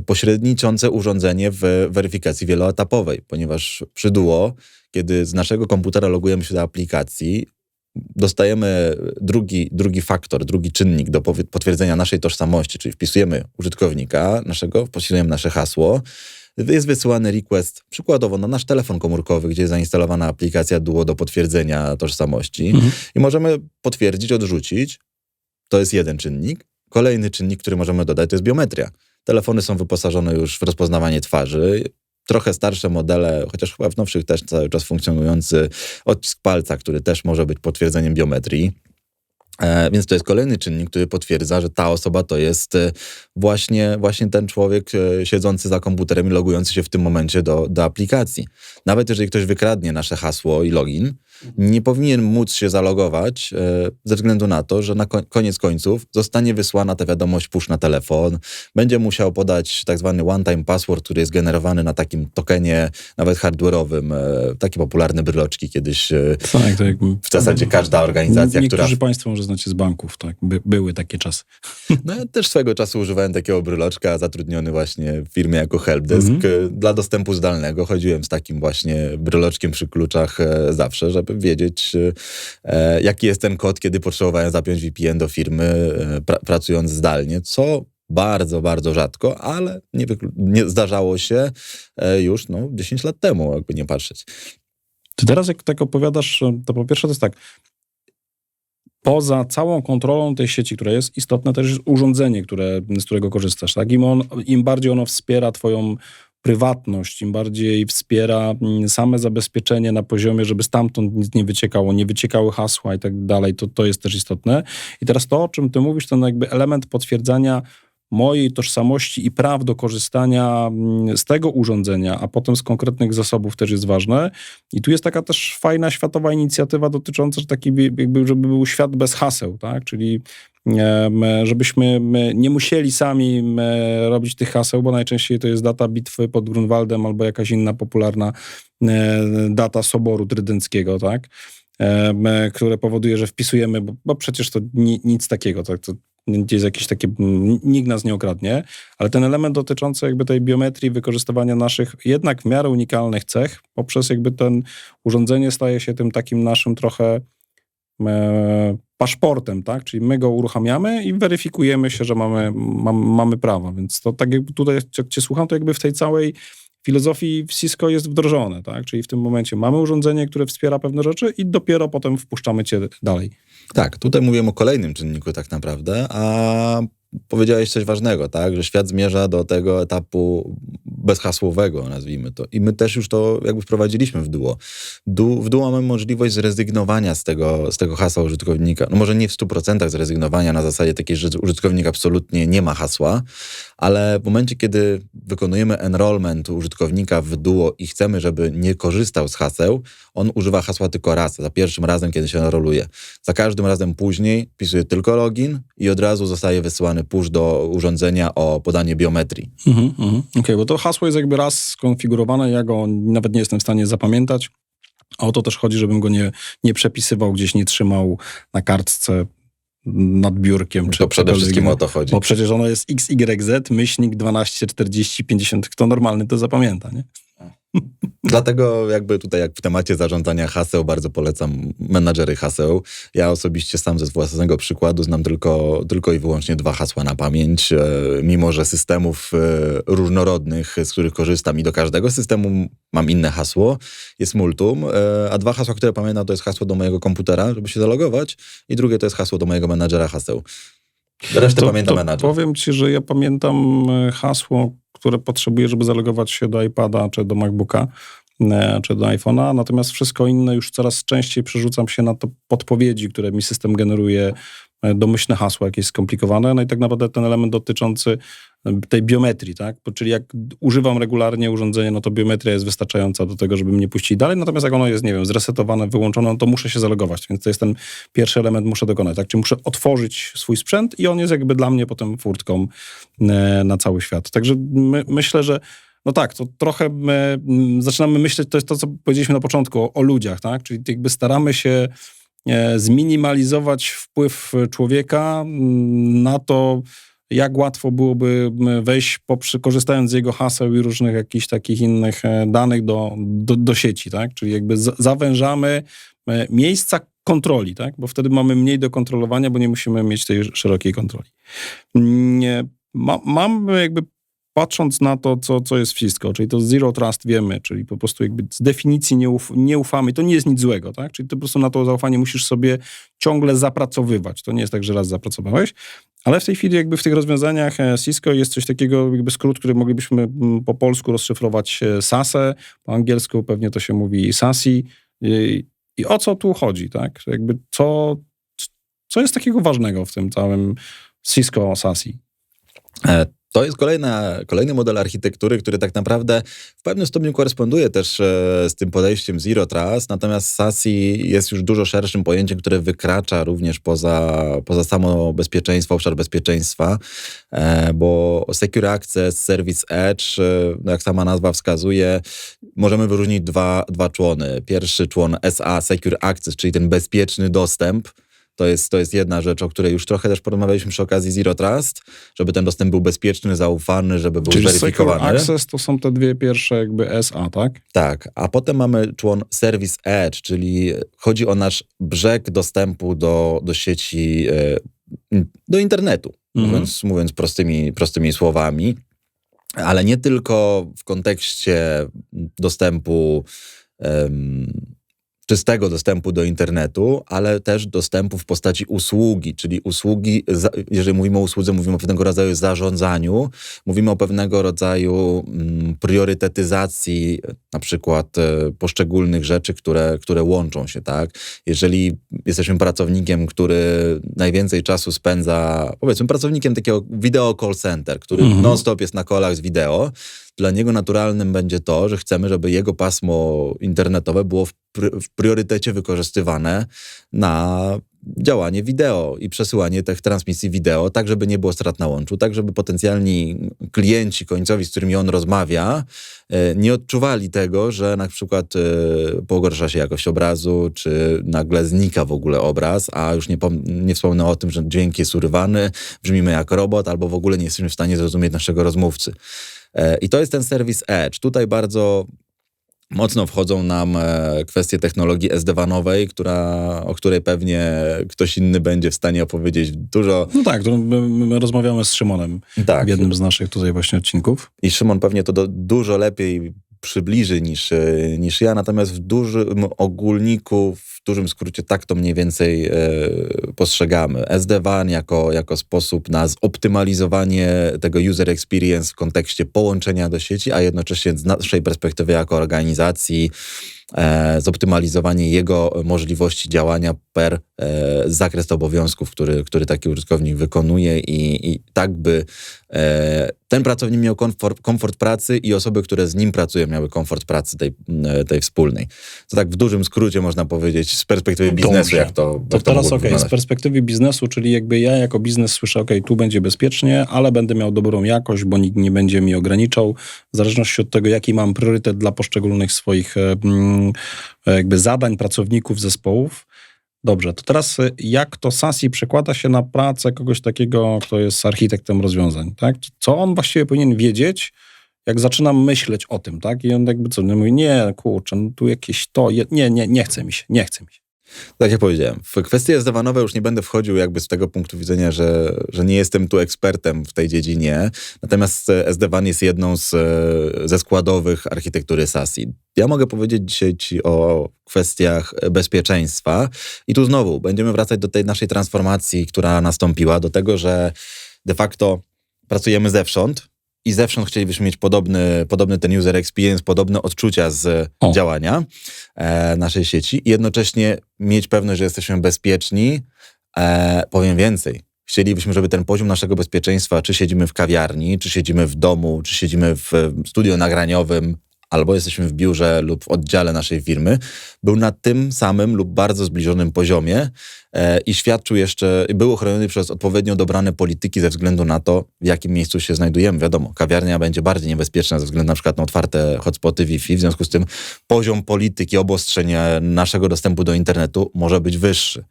pośredniczące urządzenie w weryfikacji wieloetapowej, ponieważ przy Duo, kiedy z naszego komputera logujemy się do aplikacji, dostajemy drugi faktor, drugi czynnik do potwierdzenia naszej tożsamości, czyli wpisujemy użytkownika naszego, wpisujemy nasze hasło, jest wysyłany request przykładowo na nasz telefon komórkowy, gdzie jest zainstalowana aplikacja Duo do potwierdzenia tożsamości i możemy potwierdzić, odrzucić. To jest jeden czynnik. Kolejny czynnik, który możemy dodać, to jest biometria. Telefony są wyposażone już w rozpoznawanie twarzy. Trochę starsze modele, chociaż chyba w nowszych też cały czas funkcjonujący odcisk palca, który też może być potwierdzeniem biometrii. Więc to jest kolejny czynnik, który potwierdza, że ta osoba to jest właśnie ten człowiek siedzący za komputerem i logujący się w tym momencie do aplikacji. Nawet jeżeli ktoś wykradnie nasze hasło i login, nie powinien móc się zalogować ze względu na to, że na koniec końców zostanie wysłana ta wiadomość push na telefon, będzie musiał podać tak zwany one-time password, który jest generowany na takim tokenie nawet hardware'owym, takie popularne bryloczki kiedyś Tak, to jak w zasadzie każda organizacja, niektórzy państwo może znacie z banków, tak, były takie czasy. No ja też swego czasu używałem takiego bryloczka, zatrudniony właśnie w firmie jako helpdesk dla dostępu zdalnego. Chodziłem z takim właśnie bryloczkiem przy kluczach zawsze, żeby wiedzieć, jaki jest ten kod, kiedy potrzebowałem zapiąć VPN do firmy, pracując zdalnie, co bardzo, bardzo rzadko, ale nie zdarzało się już 10 lat temu, jakby nie patrzeć. Ty teraz jak tak opowiadasz, to po pierwsze to jest tak, poza całą kontrolą tej sieci, która jest istotne, też jest urządzenie, z którego korzystasz. Tak? Im bardziej ono wspiera twoją prywatność, im bardziej wspiera same zabezpieczenie na poziomie, żeby stamtąd nic nie wyciekało, nie wyciekały hasła i tak dalej, to jest też istotne. I teraz to, o czym ty mówisz, to jakby element potwierdzania mojej tożsamości i praw do korzystania z tego urządzenia, a potem z konkretnych zasobów też jest ważne. I tu jest taka też fajna światowa inicjatywa dotycząca, że żeby był świat bez haseł, tak? Czyli żebyśmy nie musieli sami robić tych haseł, bo najczęściej to jest data bitwy pod Grunwaldem albo jakaś inna popularna data Soboru Trydenckiego, tak? Które powoduje, że wpisujemy, bo przecież to nic takiego, tak? To gdzie jest jakieś takie, nikt nas nie okradnie, ale ten element dotyczący jakby tej biometrii, wykorzystywania naszych jednak w miarę unikalnych cech, poprzez jakby ten urządzenie staje się tym takim naszym trochę paszportem, tak? Czyli my go uruchamiamy i weryfikujemy się, że mamy prawa, więc to tak jakby tutaj, jak cię słucham, to jakby w tej całej filozofii w Cisco jest wdrożone, tak? Czyli w tym momencie mamy urządzenie, które wspiera pewne rzeczy i dopiero potem wpuszczamy cię dalej. Tak, tutaj mówiłem o kolejnym czynniku tak naprawdę, a powiedziałeś coś ważnego, tak, że świat zmierza do tego etapu bezhasłowego, nazwijmy to. I my też już to jakby wprowadziliśmy w Duo. W Duo mamy możliwość zrezygnowania z tego hasła użytkownika. No może nie w 100% zrezygnowania na zasadzie takiej, że użytkownik absolutnie nie ma hasła, ale w momencie, kiedy wykonujemy enrollment użytkownika w Duo i chcemy, żeby nie korzystał z haseł, on używa hasła tylko raz, za pierwszym razem, kiedy się enrolluje. Za każdym razem później wpisuje tylko login i od razu zostaje wysyłany push do urządzenia o podanie biometrii. Okej, bo to hasło jest jakby raz skonfigurowane, ja go nawet nie jestem w stanie zapamiętać, a o to też chodzi, żebym go nie przepisywał gdzieś, nie trzymał na kartce nad biurkiem. To przede wszystkim o to chodzi. Bo przecież ono jest XYZ, myślnik 12, 40, 50, kto normalny to zapamięta, nie? Dlatego jakby tutaj jak w temacie zarządzania haseł bardzo polecam menadżery haseł. Ja osobiście sam ze własnego przykładu znam tylko i wyłącznie 2 hasła na pamięć, mimo że systemów różnorodnych, z których korzystam i do każdego systemu mam inne hasło, jest multum, a 2 hasła, które pamiętam, to jest hasło do mojego komputera, żeby się zalogować i drugie to jest hasło do mojego menadżera haseł. Resztę pamiętam menadżer. Powiem ci, że ja pamiętam hasło, które potrzebuję, żeby zalogować się do iPada, czy do MacBooka, czy do iPhone'a, natomiast wszystko inne już coraz częściej przerzucam się na to podpowiedzi, które mi system generuje, domyślne hasła jakieś skomplikowane, no i tak naprawdę ten element dotyczący tej biometrii, tak? Czyli jak używam regularnie urządzenia, no to biometria jest wystarczająca do tego, żeby mnie puścić dalej, natomiast jak ono jest, nie wiem, zresetowane, wyłączone, no to muszę się zalogować, więc to jest ten pierwszy element, muszę dokonać, tak? Czyli muszę otworzyć swój sprzęt i on jest jakby dla mnie potem furtką na cały świat. Także myślę, że no tak, to trochę zaczynamy myśleć, to jest to, co powiedzieliśmy na początku, o ludziach, tak? Czyli jakby staramy się zminimalizować wpływ człowieka na to, jak łatwo byłoby wejść, korzystając z jego haseł i różnych jakichś takich innych danych do sieci, tak? Czyli jakby zawężamy miejsca kontroli, tak? Bo wtedy mamy mniej do kontrolowania, bo nie musimy mieć tej szerokiej kontroli. Mam jakby patrząc na to, co jest w Cisco, czyli to Zero Trust wiemy, czyli po prostu jakby z definicji nie ufamy, to nie jest nic złego, tak? Czyli ty po prostu na to zaufanie musisz sobie ciągle zapracowywać. To nie jest tak, że raz zapracowałeś, ale w tej chwili jakby w tych rozwiązaniach Cisco jest coś takiego, jakby skrót, który moglibyśmy po polsku rozszyfrować SASE, po angielsku pewnie to się mówi SASI. I o co tu chodzi, tak? Jakby co jest takiego ważnego w tym całym Cisco SASI? To jest kolejny model architektury, który tak naprawdę w pewnym stopniu koresponduje też z tym podejściem Zero Trust, natomiast SASI jest już dużo szerszym pojęciem, które wykracza również poza samo bezpieczeństwo, obszar bezpieczeństwa, bo Secure Access, Service Edge, jak sama nazwa wskazuje, możemy wyróżnić dwa człony. Pierwszy człon SA, Secure Access, czyli ten bezpieczny dostęp. To jest jedna rzecz, o której już trochę też porozmawialiśmy przy okazji Zero Trust, żeby ten dostęp był bezpieczny, zaufany, żeby był zweryfikowany. Secure Access to są te 2 pierwsze jakby SA, tak? Tak, a potem mamy człon Service Edge, czyli chodzi o nasz brzeg dostępu do sieci, do internetu, mówiąc prostymi słowami, ale nie tylko w kontekście dostępu czystego dostępu do internetu, ale też dostępu w postaci usługi, czyli usługi, jeżeli mówimy o usłudze, mówimy o pewnego rodzaju zarządzaniu, mówimy o pewnego rodzaju priorytetyzacji na przykład poszczególnych rzeczy, które łączą się, tak? Jeżeli jesteśmy pracownikiem, który najwięcej czasu spędza, powiedzmy pracownikiem takiego video call center, który non-stop jest na kolach z wideo, dla niego naturalnym będzie to, że chcemy, żeby jego pasmo internetowe było w priorytecie wykorzystywane na działanie wideo i przesyłanie tych transmisji wideo, tak żeby nie było strat na łączu, tak żeby potencjalni klienci końcowi, z którymi on rozmawia, nie odczuwali tego, że na przykład pogorsza się jakość obrazu, czy nagle znika w ogóle obraz, a już nie wspomnę o tym, że dźwięk jest urywany, brzmimy jak robot, albo w ogóle nie jesteśmy w stanie zrozumieć naszego rozmówcy. I to jest ten serwis Edge. Tutaj bardzo mocno wchodzą nam kwestie technologii SD-WAN-owej, o której pewnie ktoś inny będzie w stanie opowiedzieć dużo. No tak, my rozmawiamy z Szymonem w jednym z naszych tutaj właśnie odcinków. I Szymon pewnie to dużo lepiej przybliży niż ja, natomiast w dużym ogólniku, w dużym skrócie tak to mniej więcej postrzegamy. SD-WAN jako sposób na zoptymalizowanie tego user experience w kontekście połączenia do sieci, a jednocześnie z naszej perspektywy jako organizacji zoptymalizowanie jego możliwości działania per zakres obowiązków, który taki użytkownik wykonuje i tak by ten pracownik miał komfort pracy i osoby, które z nim pracują, miały komfort pracy tej wspólnej. To tak w dużym skrócie można powiedzieć z perspektywy biznesu, Dobrze. jak to teraz wyglądać. z perspektywy biznesu, czyli jakby ja jako biznes słyszę, tu będzie bezpiecznie, ale będę miał dobrą jakość, bo nikt nie będzie mi ograniczał, w zależności od tego, jaki mam priorytet dla poszczególnych swoich jakby zadań, pracowników, zespołów. Dobrze, to teraz jak to SASI przekłada się na pracę kogoś takiego, kto jest architektem rozwiązań, tak? Co on właściwie powinien wiedzieć, jak zaczynam myśleć o tym, tak? I on jakby co, mówi, nie, kurczę, no tu jakieś to, nie chce mi się. Tak jak powiedziałem, w kwestie SD-WAN-owe już nie będę wchodził jakby z tego punktu widzenia, że nie jestem tu ekspertem w tej dziedzinie, natomiast SD-WAN jest jedną ze składowych architektury SASI. Ja mogę powiedzieć dzisiaj ci o kwestiach bezpieczeństwa i tu znowu będziemy wracać do tej naszej transformacji, która nastąpiła, do tego, że de facto pracujemy zewsząd, i zewsząd chcielibyśmy mieć podobny ten user experience, podobne odczucia z działania naszej sieci i jednocześnie mieć pewność, że jesteśmy bezpieczni. Powiem więcej. Chcielibyśmy, żeby ten poziom naszego bezpieczeństwa, czy siedzimy w kawiarni, czy siedzimy w domu, czy siedzimy w studiu nagraniowym, albo jesteśmy w biurze lub w oddziale naszej firmy, był na tym samym lub bardzo zbliżonym poziomie i był ochroniony przez odpowiednio dobrane polityki ze względu na to, w jakim miejscu się znajdujemy. Wiadomo, kawiarnia będzie bardziej niebezpieczna ze względu na przykład na otwarte hotspoty Wi-Fi, w związku z tym poziom polityki obostrzenia naszego dostępu do internetu może być wyższy.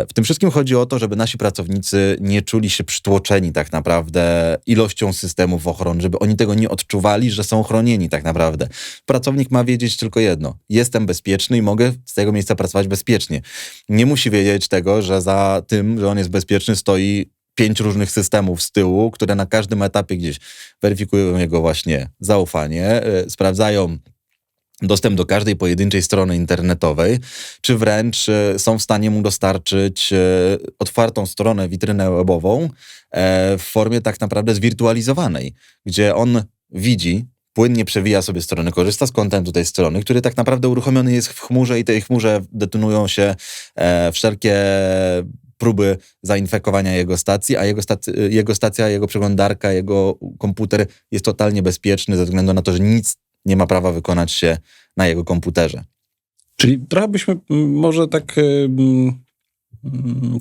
W tym wszystkim chodzi o to, żeby nasi pracownicy nie czuli się przytłoczeni tak naprawdę ilością systemów ochrony, żeby oni tego nie odczuwali, że są chronieni tak naprawdę. Pracownik ma wiedzieć tylko jedno. Jestem bezpieczny i mogę z tego miejsca pracować bezpiecznie. Nie musi wiedzieć tego, że za tym, że on jest bezpieczny, stoi 5 różnych systemów z tyłu, które na każdym etapie gdzieś weryfikują jego właśnie zaufanie, sprawdzają dostęp do każdej pojedynczej strony internetowej, czy wręcz są w stanie mu dostarczyć otwartą stronę, witrynę webową w formie tak naprawdę zwirtualizowanej, gdzie on widzi, płynnie przewija sobie stronę, korzysta z kontentu tej strony, który tak naprawdę uruchomiony jest w chmurze i tej chmurze detonują się wszelkie próby zainfekowania jego stacji, a jego stacja, jego przeglądarka, jego komputer jest totalnie bezpieczny ze względu na to, że nic nie ma prawa wykonać się na jego komputerze. Czyli trochę byśmy może tak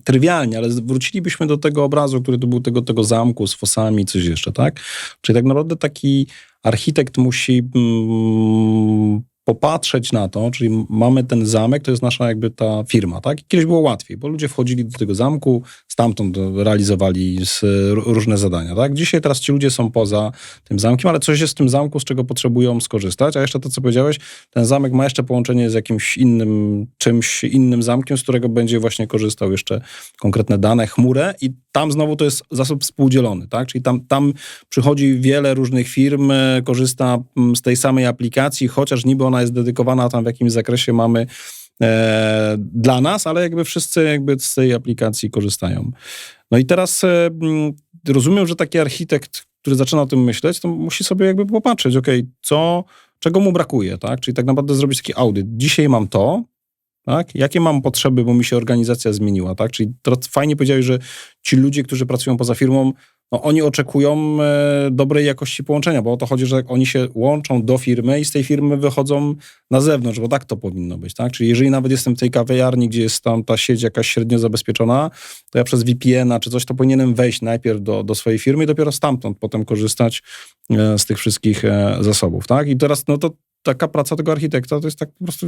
trywialnie, ale wrócilibyśmy do tego obrazu, który tu był tego zamku z fosami, coś jeszcze, tak? Czyli tak naprawdę taki architekt musi popatrzeć na to, czyli mamy ten zamek, to jest nasza jakby ta firma, tak? I kiedyś było łatwiej, bo ludzie wchodzili do tego zamku, stamtąd realizowali różne zadania, tak? Dzisiaj teraz ci ludzie są poza tym zamkiem, ale coś jest w tym zamku, z czego potrzebują skorzystać, a jeszcze to, co powiedziałeś, ten zamek ma jeszcze połączenie z jakimś czymś innym zamkiem, z którego będzie właśnie korzystał jeszcze konkretne dane, chmurę i tam znowu to jest zasób współdzielony, tak? Czyli tam przychodzi wiele różnych firm, korzysta z tej samej aplikacji, chociaż niby ona jest dedykowana tam w jakimś zakresie mamy dla nas, ale jakby wszyscy jakby z tej aplikacji korzystają. No i teraz rozumiem, że taki architekt, który zaczyna o tym myśleć, to musi sobie jakby popatrzeć, czego mu brakuje, tak? Czyli tak naprawdę zrobić taki audyt. Dzisiaj mam to, tak? Jakie mam potrzeby, bo mi się organizacja zmieniła, tak? Czyli to fajnie powiedziałeś, że ci ludzie, którzy pracują poza firmą, no, oni oczekują dobrej jakości połączenia, bo o to chodzi, że oni się łączą do firmy i z tej firmy wychodzą na zewnątrz, bo tak to powinno być, tak? Czyli jeżeli nawet jestem w tej kawiarni, gdzie jest tam ta sieć jakaś średnio zabezpieczona, to ja przez VPN-a czy coś, to powinienem wejść najpierw do swojej firmy i dopiero stamtąd potem korzystać z tych wszystkich zasobów, tak? I teraz, no to taka praca tego architekta to jest tak po prostu...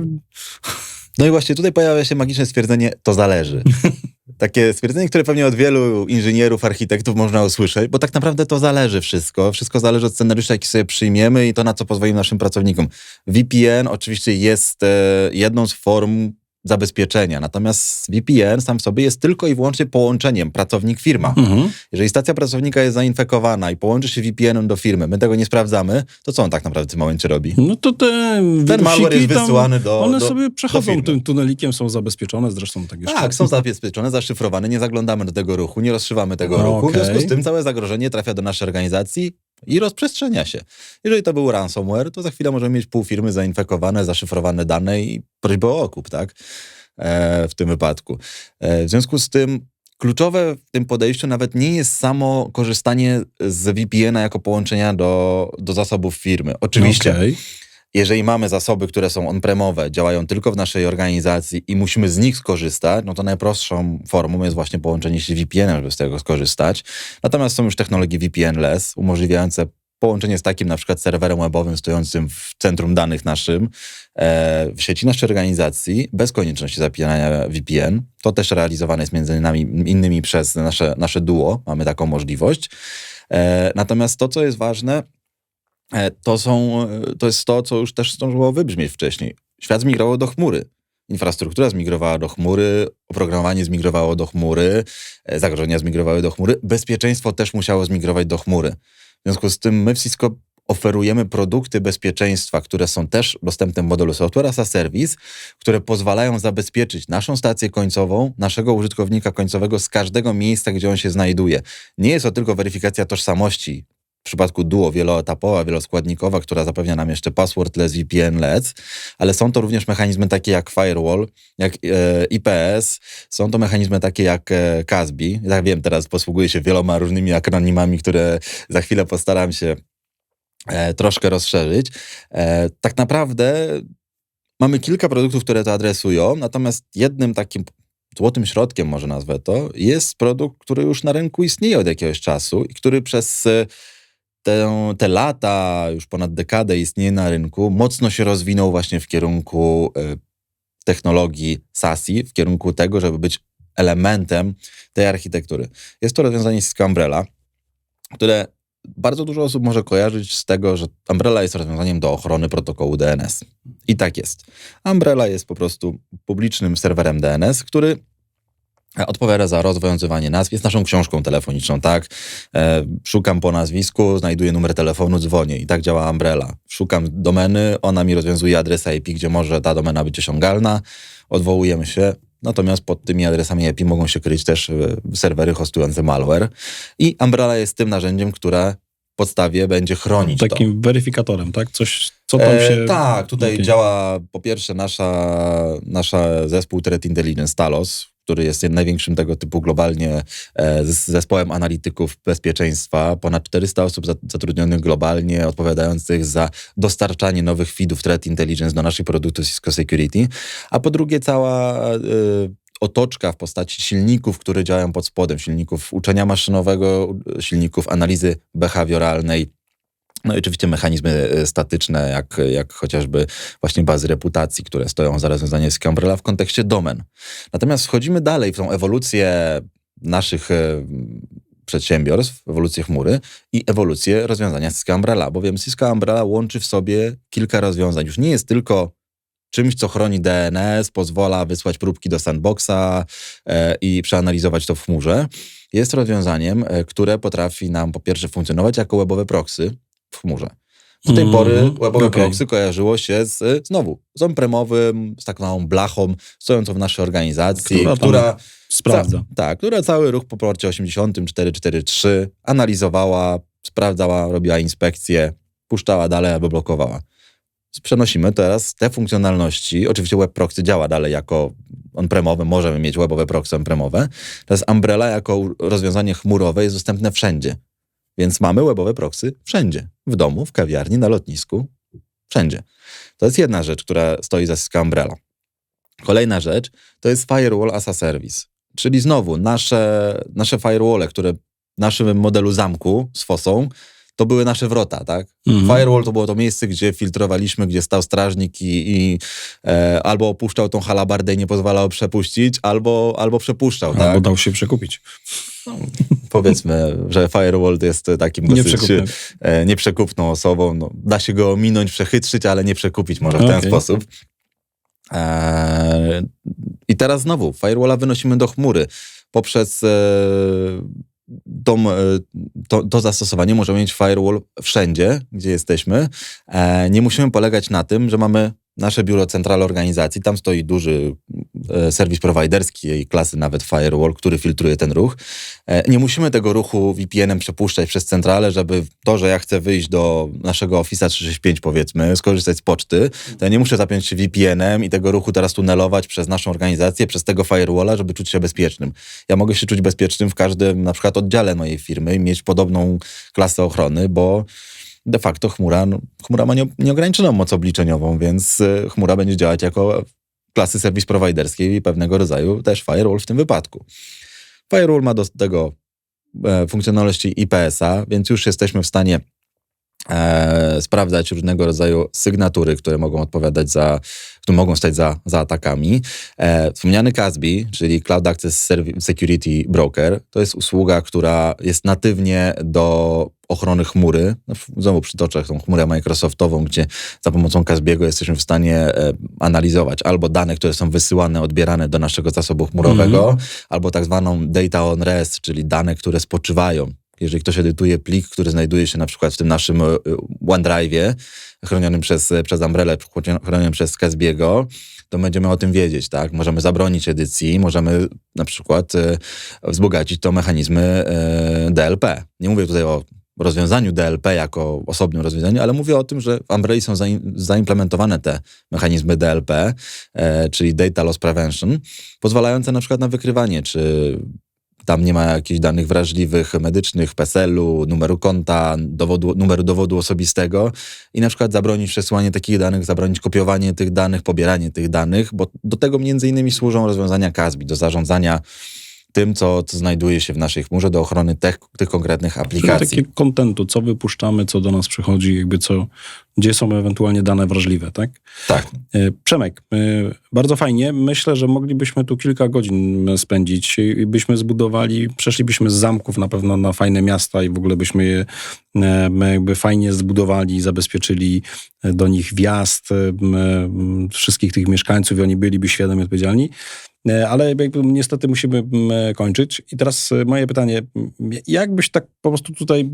No i właśnie tutaj pojawia się magiczne stwierdzenie, to zależy. Takie stwierdzenie, które pewnie od wielu inżynierów, architektów można usłyszeć, bo tak naprawdę to zależy wszystko. Wszystko zależy od scenariusza, jaki sobie przyjmiemy i to, na co pozwolimy naszym pracownikom. VPN oczywiście jest jedną z form zabezpieczenia, natomiast VPN sam w sobie jest tylko i wyłącznie połączeniem pracownik-firma. Jeżeli stacja pracownika jest zainfekowana i połączy się VPN-em do firmy, my tego nie sprawdzamy, to co on tak naprawdę w tym momencie robi? No to Ten malware jest wysyłany do one sobie przechodzą firmy. tym tunelikiem, są zabezpieczone, zresztą tak jeszcze. Tak, są zabezpieczone, zaszyfrowane, nie zaglądamy do tego ruchu, nie rozszywamy tego ruchu. W związku z tym całe zagrożenie trafia do naszej organizacji i rozprzestrzenia się. Jeżeli to był ransomware, to za chwilę możemy mieć pół firmy zainfekowane, zaszyfrowane dane i prośbę o okup, tak? W tym wypadku. W związku z tym kluczowe w tym podejściu nawet nie jest samo korzystanie z VPN-a jako połączenia do zasobów firmy. Oczywiście, jeżeli mamy zasoby, które są on-premowe, działają tylko w naszej organizacji i musimy z nich skorzystać, no to najprostszą formą jest właśnie połączenie się VPN-em, żeby z tego skorzystać. Natomiast są już technologie VPN-less, umożliwiające połączenie z takim na przykład serwerem webowym stojącym w centrum danych naszym, w sieci naszej organizacji, bez konieczności zapinania VPN. To też realizowane jest między innymi przez nasze duo, mamy taką możliwość. Natomiast to, co jest ważne, to jest to, co już też zdążyło wybrzmieć wcześniej. Świat zmigrował do chmury. Infrastruktura zmigrowała do chmury, oprogramowanie zmigrowało do chmury, zagrożenia zmigrowały do chmury, bezpieczeństwo też musiało zmigrować do chmury. W związku z tym my w Cisco oferujemy produkty bezpieczeństwa, które są też dostępne w modelu Software as a Service, które pozwalają zabezpieczyć naszą stację końcową, naszego użytkownika końcowego z każdego miejsca, gdzie on się znajduje. Nie jest to tylko weryfikacja tożsamości, w przypadku Duo wieloetapowa, wieloskładnikowa, która zapewnia nam jeszcze passwordless, VPN-less, ale są to również mechanizmy takie jak firewall, jak IPS, są to mechanizmy takie jak CASB. Ja wiem, teraz posługuję się wieloma różnymi akronimami, które za chwilę postaram się troszkę rozszerzyć. Tak naprawdę mamy kilka produktów, które to adresują, natomiast jednym takim złotym środkiem, może nazwę to, jest produkt, który już na rynku istnieje od jakiegoś czasu i który przez te lata, już ponad dekadę istnieje na rynku, mocno się rozwinął właśnie w kierunku technologii SASI, w kierunku tego, żeby być elementem tej architektury. Jest to rozwiązanie Cisco Umbrella, które bardzo dużo osób może kojarzyć z tego, że Umbrella jest rozwiązaniem do ochrony protokołu DNS. I tak jest. Umbrella jest po prostu publicznym serwerem DNS, który odpowiada za rozwiązywanie nazw. Jest naszą książką telefoniczną, tak? Szukam po nazwisku, znajduję numer telefonu, dzwonię i tak działa Umbrella. Szukam domeny, ona mi rozwiązuje adres IP, gdzie może ta domena być osiągalna, odwołujemy się. Natomiast pod tymi adresami IP mogą się kryć też serwery hostujące malware. I Umbrella jest tym narzędziem, które w podstawie będzie chronić takim weryfikatorem, tak? Coś, co tam się... Tak, tutaj działa po pierwsze nasza zespół Threat Intelligence Talos, który jest największym tego typu globalnie zespołem analityków bezpieczeństwa. Ponad 400 osób zatrudnionych globalnie, odpowiadających za dostarczanie nowych feedów Threat Intelligence do naszych produktów Cisco Security. A po drugie cała otoczka w postaci silników, które działają pod spodem, silników uczenia maszynowego, silników analizy behawioralnej, no i oczywiście mechanizmy statyczne, jak chociażby właśnie bazy reputacji, które stoją za rozwiązaniem Cisco Umbrella w kontekście domen. Natomiast wchodzimy dalej w tą ewolucję naszych przedsiębiorstw, ewolucję chmury i ewolucję rozwiązania Cisco Umbrella, bowiem Cisco Umbrella łączy w sobie kilka rozwiązań. Już nie jest tylko czymś, co chroni DNS, pozwala wysłać próbki do sandboxa i przeanalizować to w chmurze. Jest rozwiązaniem, które potrafi nam po pierwsze funkcjonować jako webowe proxy w chmurze. Do tej pory webowe proxy kojarzyło się z on-premowym, z taką małą blachą stojącą w naszej organizacji, która sprawdza. Która cały ruch po porcie 8443 analizowała, sprawdzała, robiła inspekcję, puszczała dalej albo blokowała. Przenosimy teraz te funkcjonalności. Oczywiście web proxy działa dalej jako on-premowe, możemy mieć webowe proxy on-premowe. Teraz Umbrella jako rozwiązanie chmurowe jest dostępne wszędzie. Więc mamy webowe proxy wszędzie. W domu, w kawiarni, na lotnisku, wszędzie. To jest jedna rzecz, która stoi za Cisco Umbrella. Kolejna rzecz to jest Firewall as a Service. Czyli znowu nasze firewall, które w naszym modelu zamku z fosą, to były nasze wrota, tak? Firewall to było to miejsce, gdzie filtrowaliśmy, gdzie stał strażnik i albo opuszczał tą halabardę i nie pozwalał przepuścić, albo przepuszczał, tak? Albo dał się przekupić. Powiedzmy, że firewall jest takim dosyć nieprzekupną osobą. No, da się go ominąć, przechytrzyć, ale nie przekupić może w ten sposób. I teraz znowu, firewalla wynosimy do chmury. Poprzez to zastosowanie możemy mieć firewall wszędzie, gdzie jesteśmy. Nie musimy polegać na tym, że mamy nasze biuro centralne organizacji, tam stoi duży serwis prowajderski jej klasy, nawet firewall, który filtruje ten ruch. Nie musimy tego ruchu VPN-em przepuszczać przez centralę, żeby to, że ja chcę wyjść do naszego Office'a 365 powiedzmy, skorzystać z poczty, to ja nie muszę zapiąć się VPN-em i tego ruchu teraz tunelować przez naszą organizację, przez tego firewalla, żeby czuć się bezpiecznym. Ja mogę się czuć bezpiecznym w każdym na przykład oddziale mojej firmy i mieć podobną klasę ochrony, bo de facto chmura ma nieograniczoną moc obliczeniową, więc chmura będzie działać jako klasy serwis prowajderskiej i pewnego rodzaju też firewall w tym wypadku. Firewall ma do tego funkcjonalności IPS-a, więc już jesteśmy w stanie sprawdzać różnego rodzaju sygnatury, które mogą odpowiadać które mogą stać za atakami. Wspomniany CASB, czyli Cloud Access Security Broker, to jest usługa, która jest natywnie do ochrony chmury. Znowu przytoczę tą chmurę Microsoftową, gdzie za pomocą CASB'ego jesteśmy w stanie analizować albo dane, które są wysyłane, odbierane do naszego zasobu chmurowego, albo tak zwaną data on rest, czyli dane, które spoczywają. Jeżeli ktoś edytuje plik, który znajduje się na przykład w tym naszym OneDrive'ie, chronionym przez Umbrellę, chronionym przez CASB'ego, to będziemy o tym wiedzieć, tak? Możemy zabronić edycji, możemy na przykład wzbogacić to mechanizmy DLP. Nie mówię tutaj o rozwiązaniu DLP jako osobnym rozwiązaniu, ale mówię o tym, że w Umbrelli są zaimplementowane te mechanizmy DLP, czyli Data Loss Prevention, pozwalające na przykład na wykrywanie, czy tam nie ma jakichś danych wrażliwych, medycznych, PESEL-u, numeru konta, numeru dowodu osobistego i na przykład zabronić przesyłanie takich danych, zabronić kopiowanie tych danych, pobieranie tych danych, bo do tego między innymi służą rozwiązania CASB, do zarządzania tym, co znajduje się w naszej chmurze, do ochrony tych konkretnych aplikacji. Takiego kontentu, co wypuszczamy, co do nas przychodzi, jakby gdzie są ewentualnie dane wrażliwe, tak? Tak. Przemek, bardzo fajnie. Myślę, że moglibyśmy tu kilka godzin spędzić i byśmy przeszlibyśmy z zamków na pewno na fajne miasta i w ogóle byśmy je jakby fajnie zbudowali, zabezpieczyli do nich wjazd wszystkich tych mieszkańców i oni byliby świadomi odpowiedzialni. Ale jakby niestety musimy kończyć. I teraz moje pytanie, jak byś tak po prostu tutaj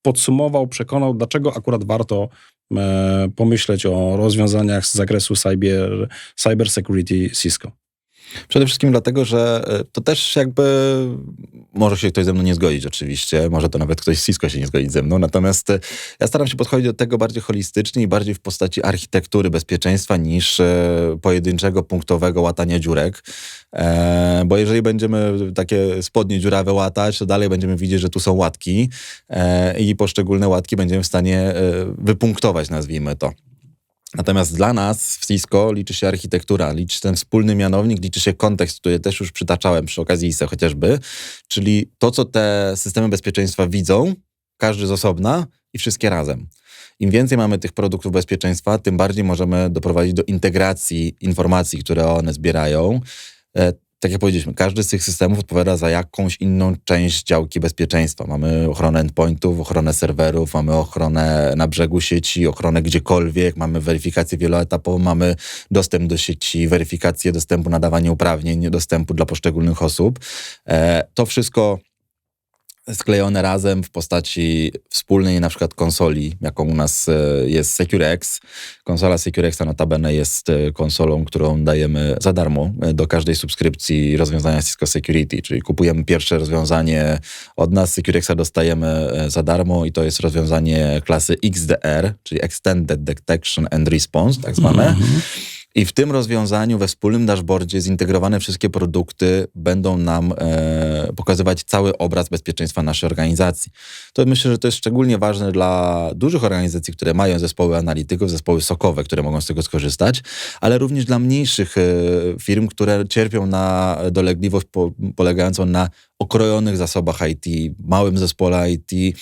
podsumował, przekonał, dlaczego akurat warto pomyśleć o rozwiązaniach z zakresu cyber security Cisco? Przede wszystkim dlatego, że to też jakby może się ktoś ze mną nie zgodzić oczywiście, może to nawet ktoś z Cisco się nie zgodzić ze mną, natomiast ja staram się podchodzić do tego bardziej holistycznie i bardziej w postaci architektury bezpieczeństwa niż pojedynczego, punktowego łatania dziurek, bo jeżeli będziemy takie spodnie dziurawe łatać, to dalej będziemy widzieć, że tu są łatki i poszczególne łatki będziemy w stanie wypunktować, nazwijmy to. Natomiast dla nas w Cisco liczy się architektura, liczy się ten wspólny mianownik, liczy się kontekst, który też już przytaczałem przy okazji ISE chociażby, czyli to, co te systemy bezpieczeństwa widzą, każdy z osobna i wszystkie razem. Im więcej mamy tych produktów bezpieczeństwa, tym bardziej możemy doprowadzić do integracji informacji, które one zbierają. Tak jak powiedzieliśmy, każdy z tych systemów odpowiada za jakąś inną część działki bezpieczeństwa. Mamy ochronę endpointów, ochronę serwerów, mamy ochronę na brzegu sieci, ochronę gdziekolwiek, mamy weryfikację wieloetapową, mamy dostęp do sieci, weryfikację dostępu, nadawanie uprawnień, dostępu dla poszczególnych osób. To wszystko sklejone razem w postaci wspólnej na przykład konsoli, jaką u nas jest SecureX. Konsola SecureXa notabene jest konsolą, którą dajemy za darmo do każdej subskrypcji rozwiązania Cisco Security, czyli kupujemy pierwsze rozwiązanie od nas, SecureXa dostajemy za darmo i to jest rozwiązanie klasy XDR, czyli Extended Detection and Response, tak zwane. I w tym rozwiązaniu, we wspólnym dashboardzie zintegrowane wszystkie produkty będą nam pokazywać cały obraz bezpieczeństwa naszej organizacji. To myślę, że to jest szczególnie ważne dla dużych organizacji, które mają zespoły analityków, zespoły SOC-owe, które mogą z tego skorzystać, ale również dla mniejszych firm, które cierpią na dolegliwość polegającą na okrojonych zasobach IT, małym zespole IT,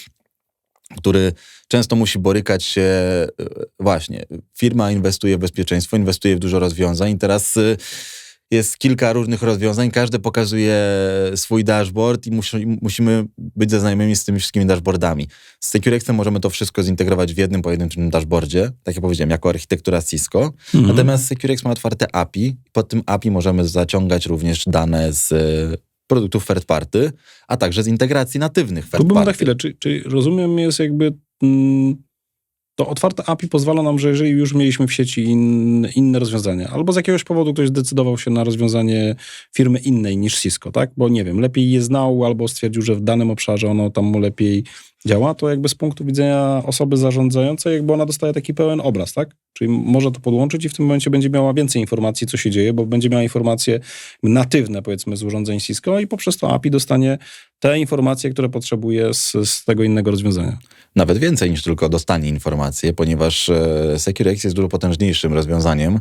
który często musi borykać się, właśnie, firma inwestuje w bezpieczeństwo, inwestuje w dużo rozwiązań i teraz jest kilka różnych rozwiązań, każdy pokazuje swój dashboard i musimy być zaznajomieni z tymi wszystkimi dashboardami. Z SecureXem możemy to wszystko zintegrować w jednym pojedynczym dashboardzie, tak jak powiedziałem, jako architektura Cisco, natomiast SecureX ma otwarte API, pod tym API możemy zaciągać również dane z produktów third party, a także z integracji natywnych third Tu bym na party. chwilę, czy rozumiem, jest jakby to otwarte API pozwala nam, że jeżeli już mieliśmy w sieci inne rozwiązania, albo z jakiegoś powodu ktoś zdecydował się na rozwiązanie firmy innej niż Cisco, tak? Bo nie wiem, lepiej je znał, albo stwierdził, że w danym obszarze ono tam mu lepiej działa, to jakby z punktu widzenia osoby zarządzającej, jakby ona dostaje taki pełen obraz, tak? Czyli może to podłączyć i w tym momencie będzie miała więcej informacji, co się dzieje, bo będzie miała informacje natywne, powiedzmy, z urządzeń Cisco i poprzez to API dostanie te informacje, które potrzebuje z tego innego rozwiązania. Nawet więcej niż tylko dostanie informacje, ponieważ SecureX jest dużo potężniejszym rozwiązaniem,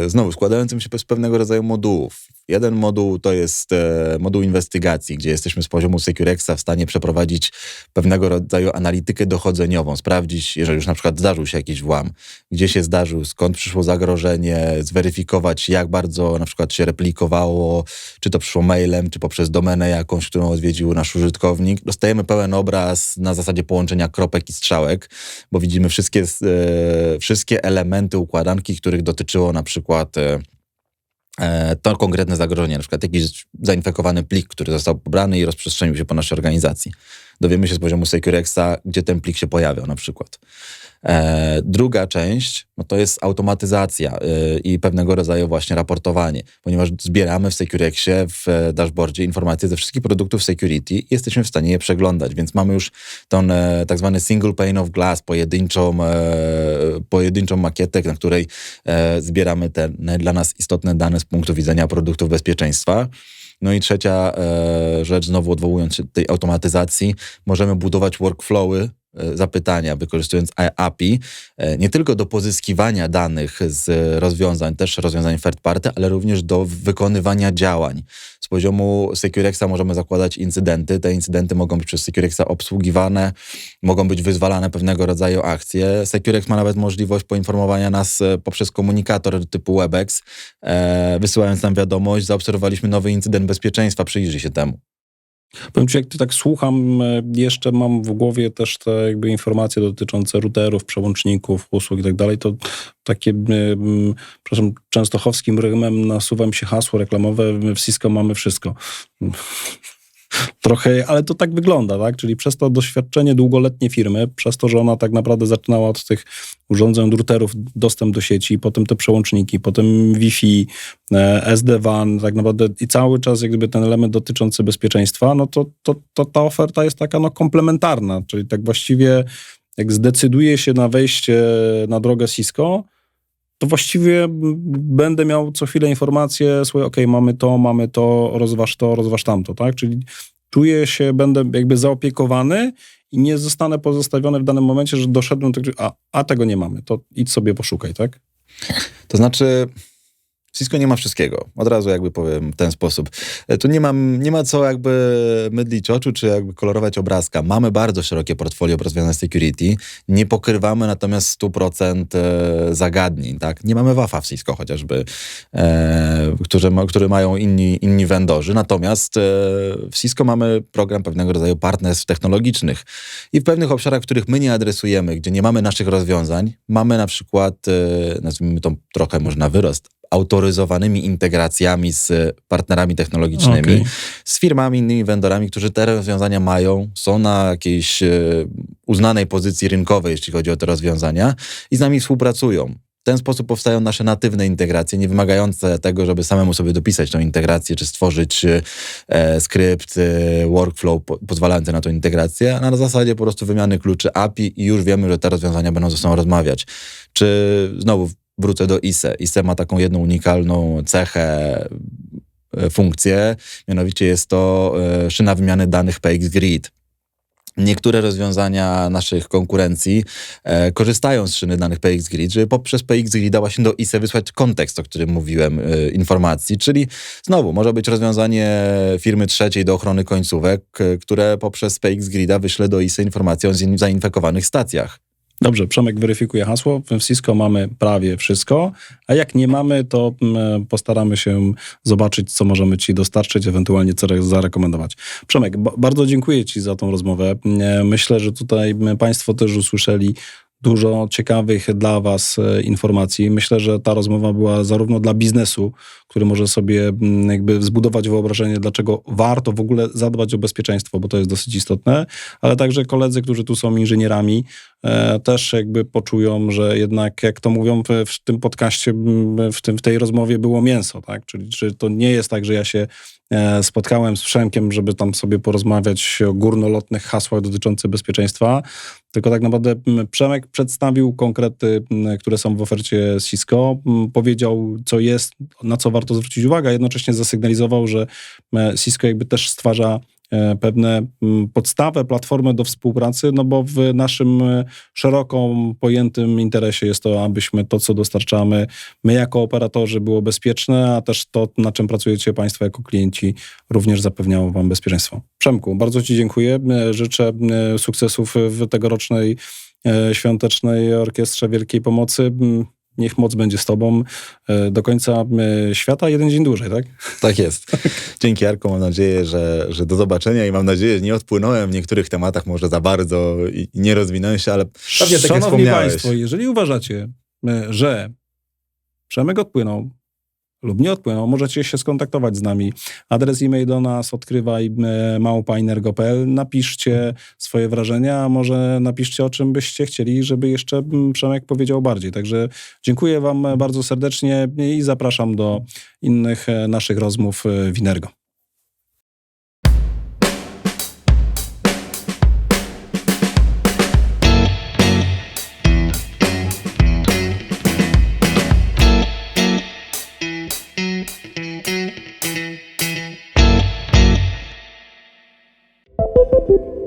znowu składającym się z pewnego rodzaju modułów. Jeden moduł to jest moduł inwestygacji, gdzie jesteśmy z poziomu SecureXa w stanie przeprowadzić pewnego rodzaju analitykę dochodzeniową, sprawdzić, jeżeli już na przykład zdarzył się jakiś włam, gdzie się zdarzył, skąd przyszło zagrożenie, zweryfikować, jak bardzo na przykład się replikowało, czy to przyszło mailem, czy poprzez domenę jakąś, którą odwiedził nasz użytkownik. Dostajemy pełen obraz na zasadzie połączenia kropek i strzałek, bo widzimy wszystkie elementy układanki, których dotyczyło na przykład to konkretne zagrożenie, na przykład jakiś zainfekowany plik, który został pobrany i rozprzestrzenił się po naszej organizacji. Dowiemy się z poziomu SecureXa, gdzie ten plik się pojawiał na przykład. Druga część to jest automatyzacja i pewnego rodzaju właśnie raportowanie, ponieważ zbieramy w SecureXie w dashboardzie informacje ze wszystkich produktów security i jesteśmy w stanie je przeglądać, więc mamy już ten tak zwany single pane of glass, pojedynczą makietę, na której zbieramy te dla nas istotne dane z punktu widzenia produktów bezpieczeństwa. No i trzecia rzecz, znowu odwołując się do tej automatyzacji, możemy budować workflowy, zapytania, wykorzystując API, nie tylko do pozyskiwania danych z rozwiązań, też rozwiązań third party, ale również do wykonywania działań. Z poziomu SecureXa możemy zakładać incydenty. Te incydenty mogą być przez SecureXa obsługiwane, mogą być wyzwalane pewnego rodzaju akcje. SecureX ma nawet możliwość poinformowania nas poprzez komunikator typu WebEx, wysyłając nam wiadomość, zaobserwowaliśmy nowy incydent bezpieczeństwa, przyjrzyj się temu. Powiem ci, jak ty tak słucham, jeszcze mam w głowie też te jakby informacje dotyczące routerów, przełączników, usług i tak dalej, to takie, przepraszam, częstochowskim rymem nasuwa mi się hasło reklamowe, w Cisco mamy wszystko. Trochę, ale to tak wygląda, tak? Czyli przez to doświadczenie długoletnie firmy, przez to, że ona tak naprawdę zaczynała od tych urządzeń, routerów, dostęp do sieci, potem te przełączniki, potem Wi-Fi, SD-WAN, tak naprawdę i cały czas jak gdyby ten element dotyczący bezpieczeństwa, no to ta oferta jest taka no komplementarna, czyli tak właściwie jak zdecyduje się na wejście na drogę Cisco, to właściwie będę miał co chwilę informacje, słuchaj, okej, mamy to, rozważ tamto, tak? Czyli czuję się, będę jakby zaopiekowany i nie zostanę pozostawiony w danym momencie, że doszedłem do tego, a tego nie mamy, to idź sobie poszukaj, tak? To znaczy, Cisco nie ma wszystkiego. Od razu jakby powiem w ten sposób. Tu nie ma co jakby mydlić oczu, czy jakby kolorować obrazka. Mamy bardzo szerokie portfolio rozwiązań security. Nie pokrywamy natomiast 100% zagadnień, tak? Nie mamy WAF-a w Cisco chociażby, które mają inni vendorzy. Natomiast w Cisco mamy program pewnego rodzaju partnerstw technologicznych. I w pewnych obszarach, których my nie adresujemy, gdzie nie mamy naszych rozwiązań, mamy na przykład, nazwijmy to trochę może na wyrost, autoryzowanymi integracjami z partnerami technologicznymi, z firmami, innymi vendorami, którzy te rozwiązania mają, są na jakiejś uznanej pozycji rynkowej, jeśli chodzi o te rozwiązania i z nami współpracują. W ten sposób powstają nasze natywne integracje, nie wymagające tego, żeby samemu sobie dopisać tą integrację, czy stworzyć skrypt, workflow pozwalający na tą integrację, a na zasadzie po prostu wymiany kluczy API i już wiemy, że te rozwiązania będą ze sobą rozmawiać. Czy znowu wrócę do ISE. ISE ma taką jedną unikalną cechę, funkcję, mianowicie jest to szyna wymiany danych PX Grid. Niektóre rozwiązania naszych konkurencji korzystają z szyny danych PX Grid, żeby poprzez PX Grida właśnie do ISE wysłać kontekst, o którym mówiłem, informacji. Czyli znowu może być rozwiązanie firmy trzeciej do ochrony końcówek, które poprzez PX Grida wyśle do ISE informację o zainfekowanych stacjach. Dobrze, Przemek weryfikuje hasło. W Cisco mamy prawie wszystko, a jak nie mamy, to postaramy się zobaczyć, co możemy ci dostarczyć, ewentualnie co zarekomendować. Przemek, bardzo dziękuję ci za tą rozmowę. Myślę, że tutaj państwo też usłyszeli dużo ciekawych dla was informacji. Myślę, że ta rozmowa była zarówno dla biznesu, który może sobie jakby zbudować wyobrażenie, dlaczego warto w ogóle zadbać o bezpieczeństwo, bo to jest dosyć istotne, ale także koledzy, którzy tu są inżynierami, też jakby poczują, że jednak, jak to mówią w tym podcaście, w tej rozmowie było mięso, tak? Czyli to nie jest tak, że ja się spotkałem z Przemkiem, żeby tam sobie porozmawiać o górnolotnych hasłach dotyczących bezpieczeństwa, tylko tak naprawdę Przemek przedstawił konkrety, które są w ofercie Cisco, powiedział, co jest, na co warto zwrócić uwagę, a jednocześnie zasygnalizował, że Cisco jakby też stwarza pewne podstawę, platformę do współpracy, no bo w naszym szeroko pojętym interesie jest to, abyśmy to, co dostarczamy, my jako operatorzy było bezpieczne, a też to, na czym pracujecie państwo jako klienci, również zapewniało wam bezpieczeństwo. Przemku, bardzo ci dziękuję. Życzę sukcesów w tegorocznej świątecznej Orkiestrze Wielkiej Pomocy. Niech moc będzie z tobą do końca świata, jeden dzień dłużej, tak? Tak jest. Dzięki, Jarku, mam nadzieję, że do zobaczenia i mam nadzieję, że nie odpłynąłem w niektórych tematach może za bardzo i nie rozwinąłem się, ale pewnie tak jak Szanowni wspomniałeś. państwo, jeżeli uważacie, że Przemek odpłynął lub nie odpłynął, możecie się skontaktować z nami. Adres e-mail do nas odkrywaj@inergo.pl. Napiszcie swoje wrażenia, a może napiszcie, o czym byście chcieli, żeby jeszcze Przemek powiedział bardziej. Także dziękuję wam bardzo serdecznie i zapraszam do innych naszych rozmów w Inergo. Thank you.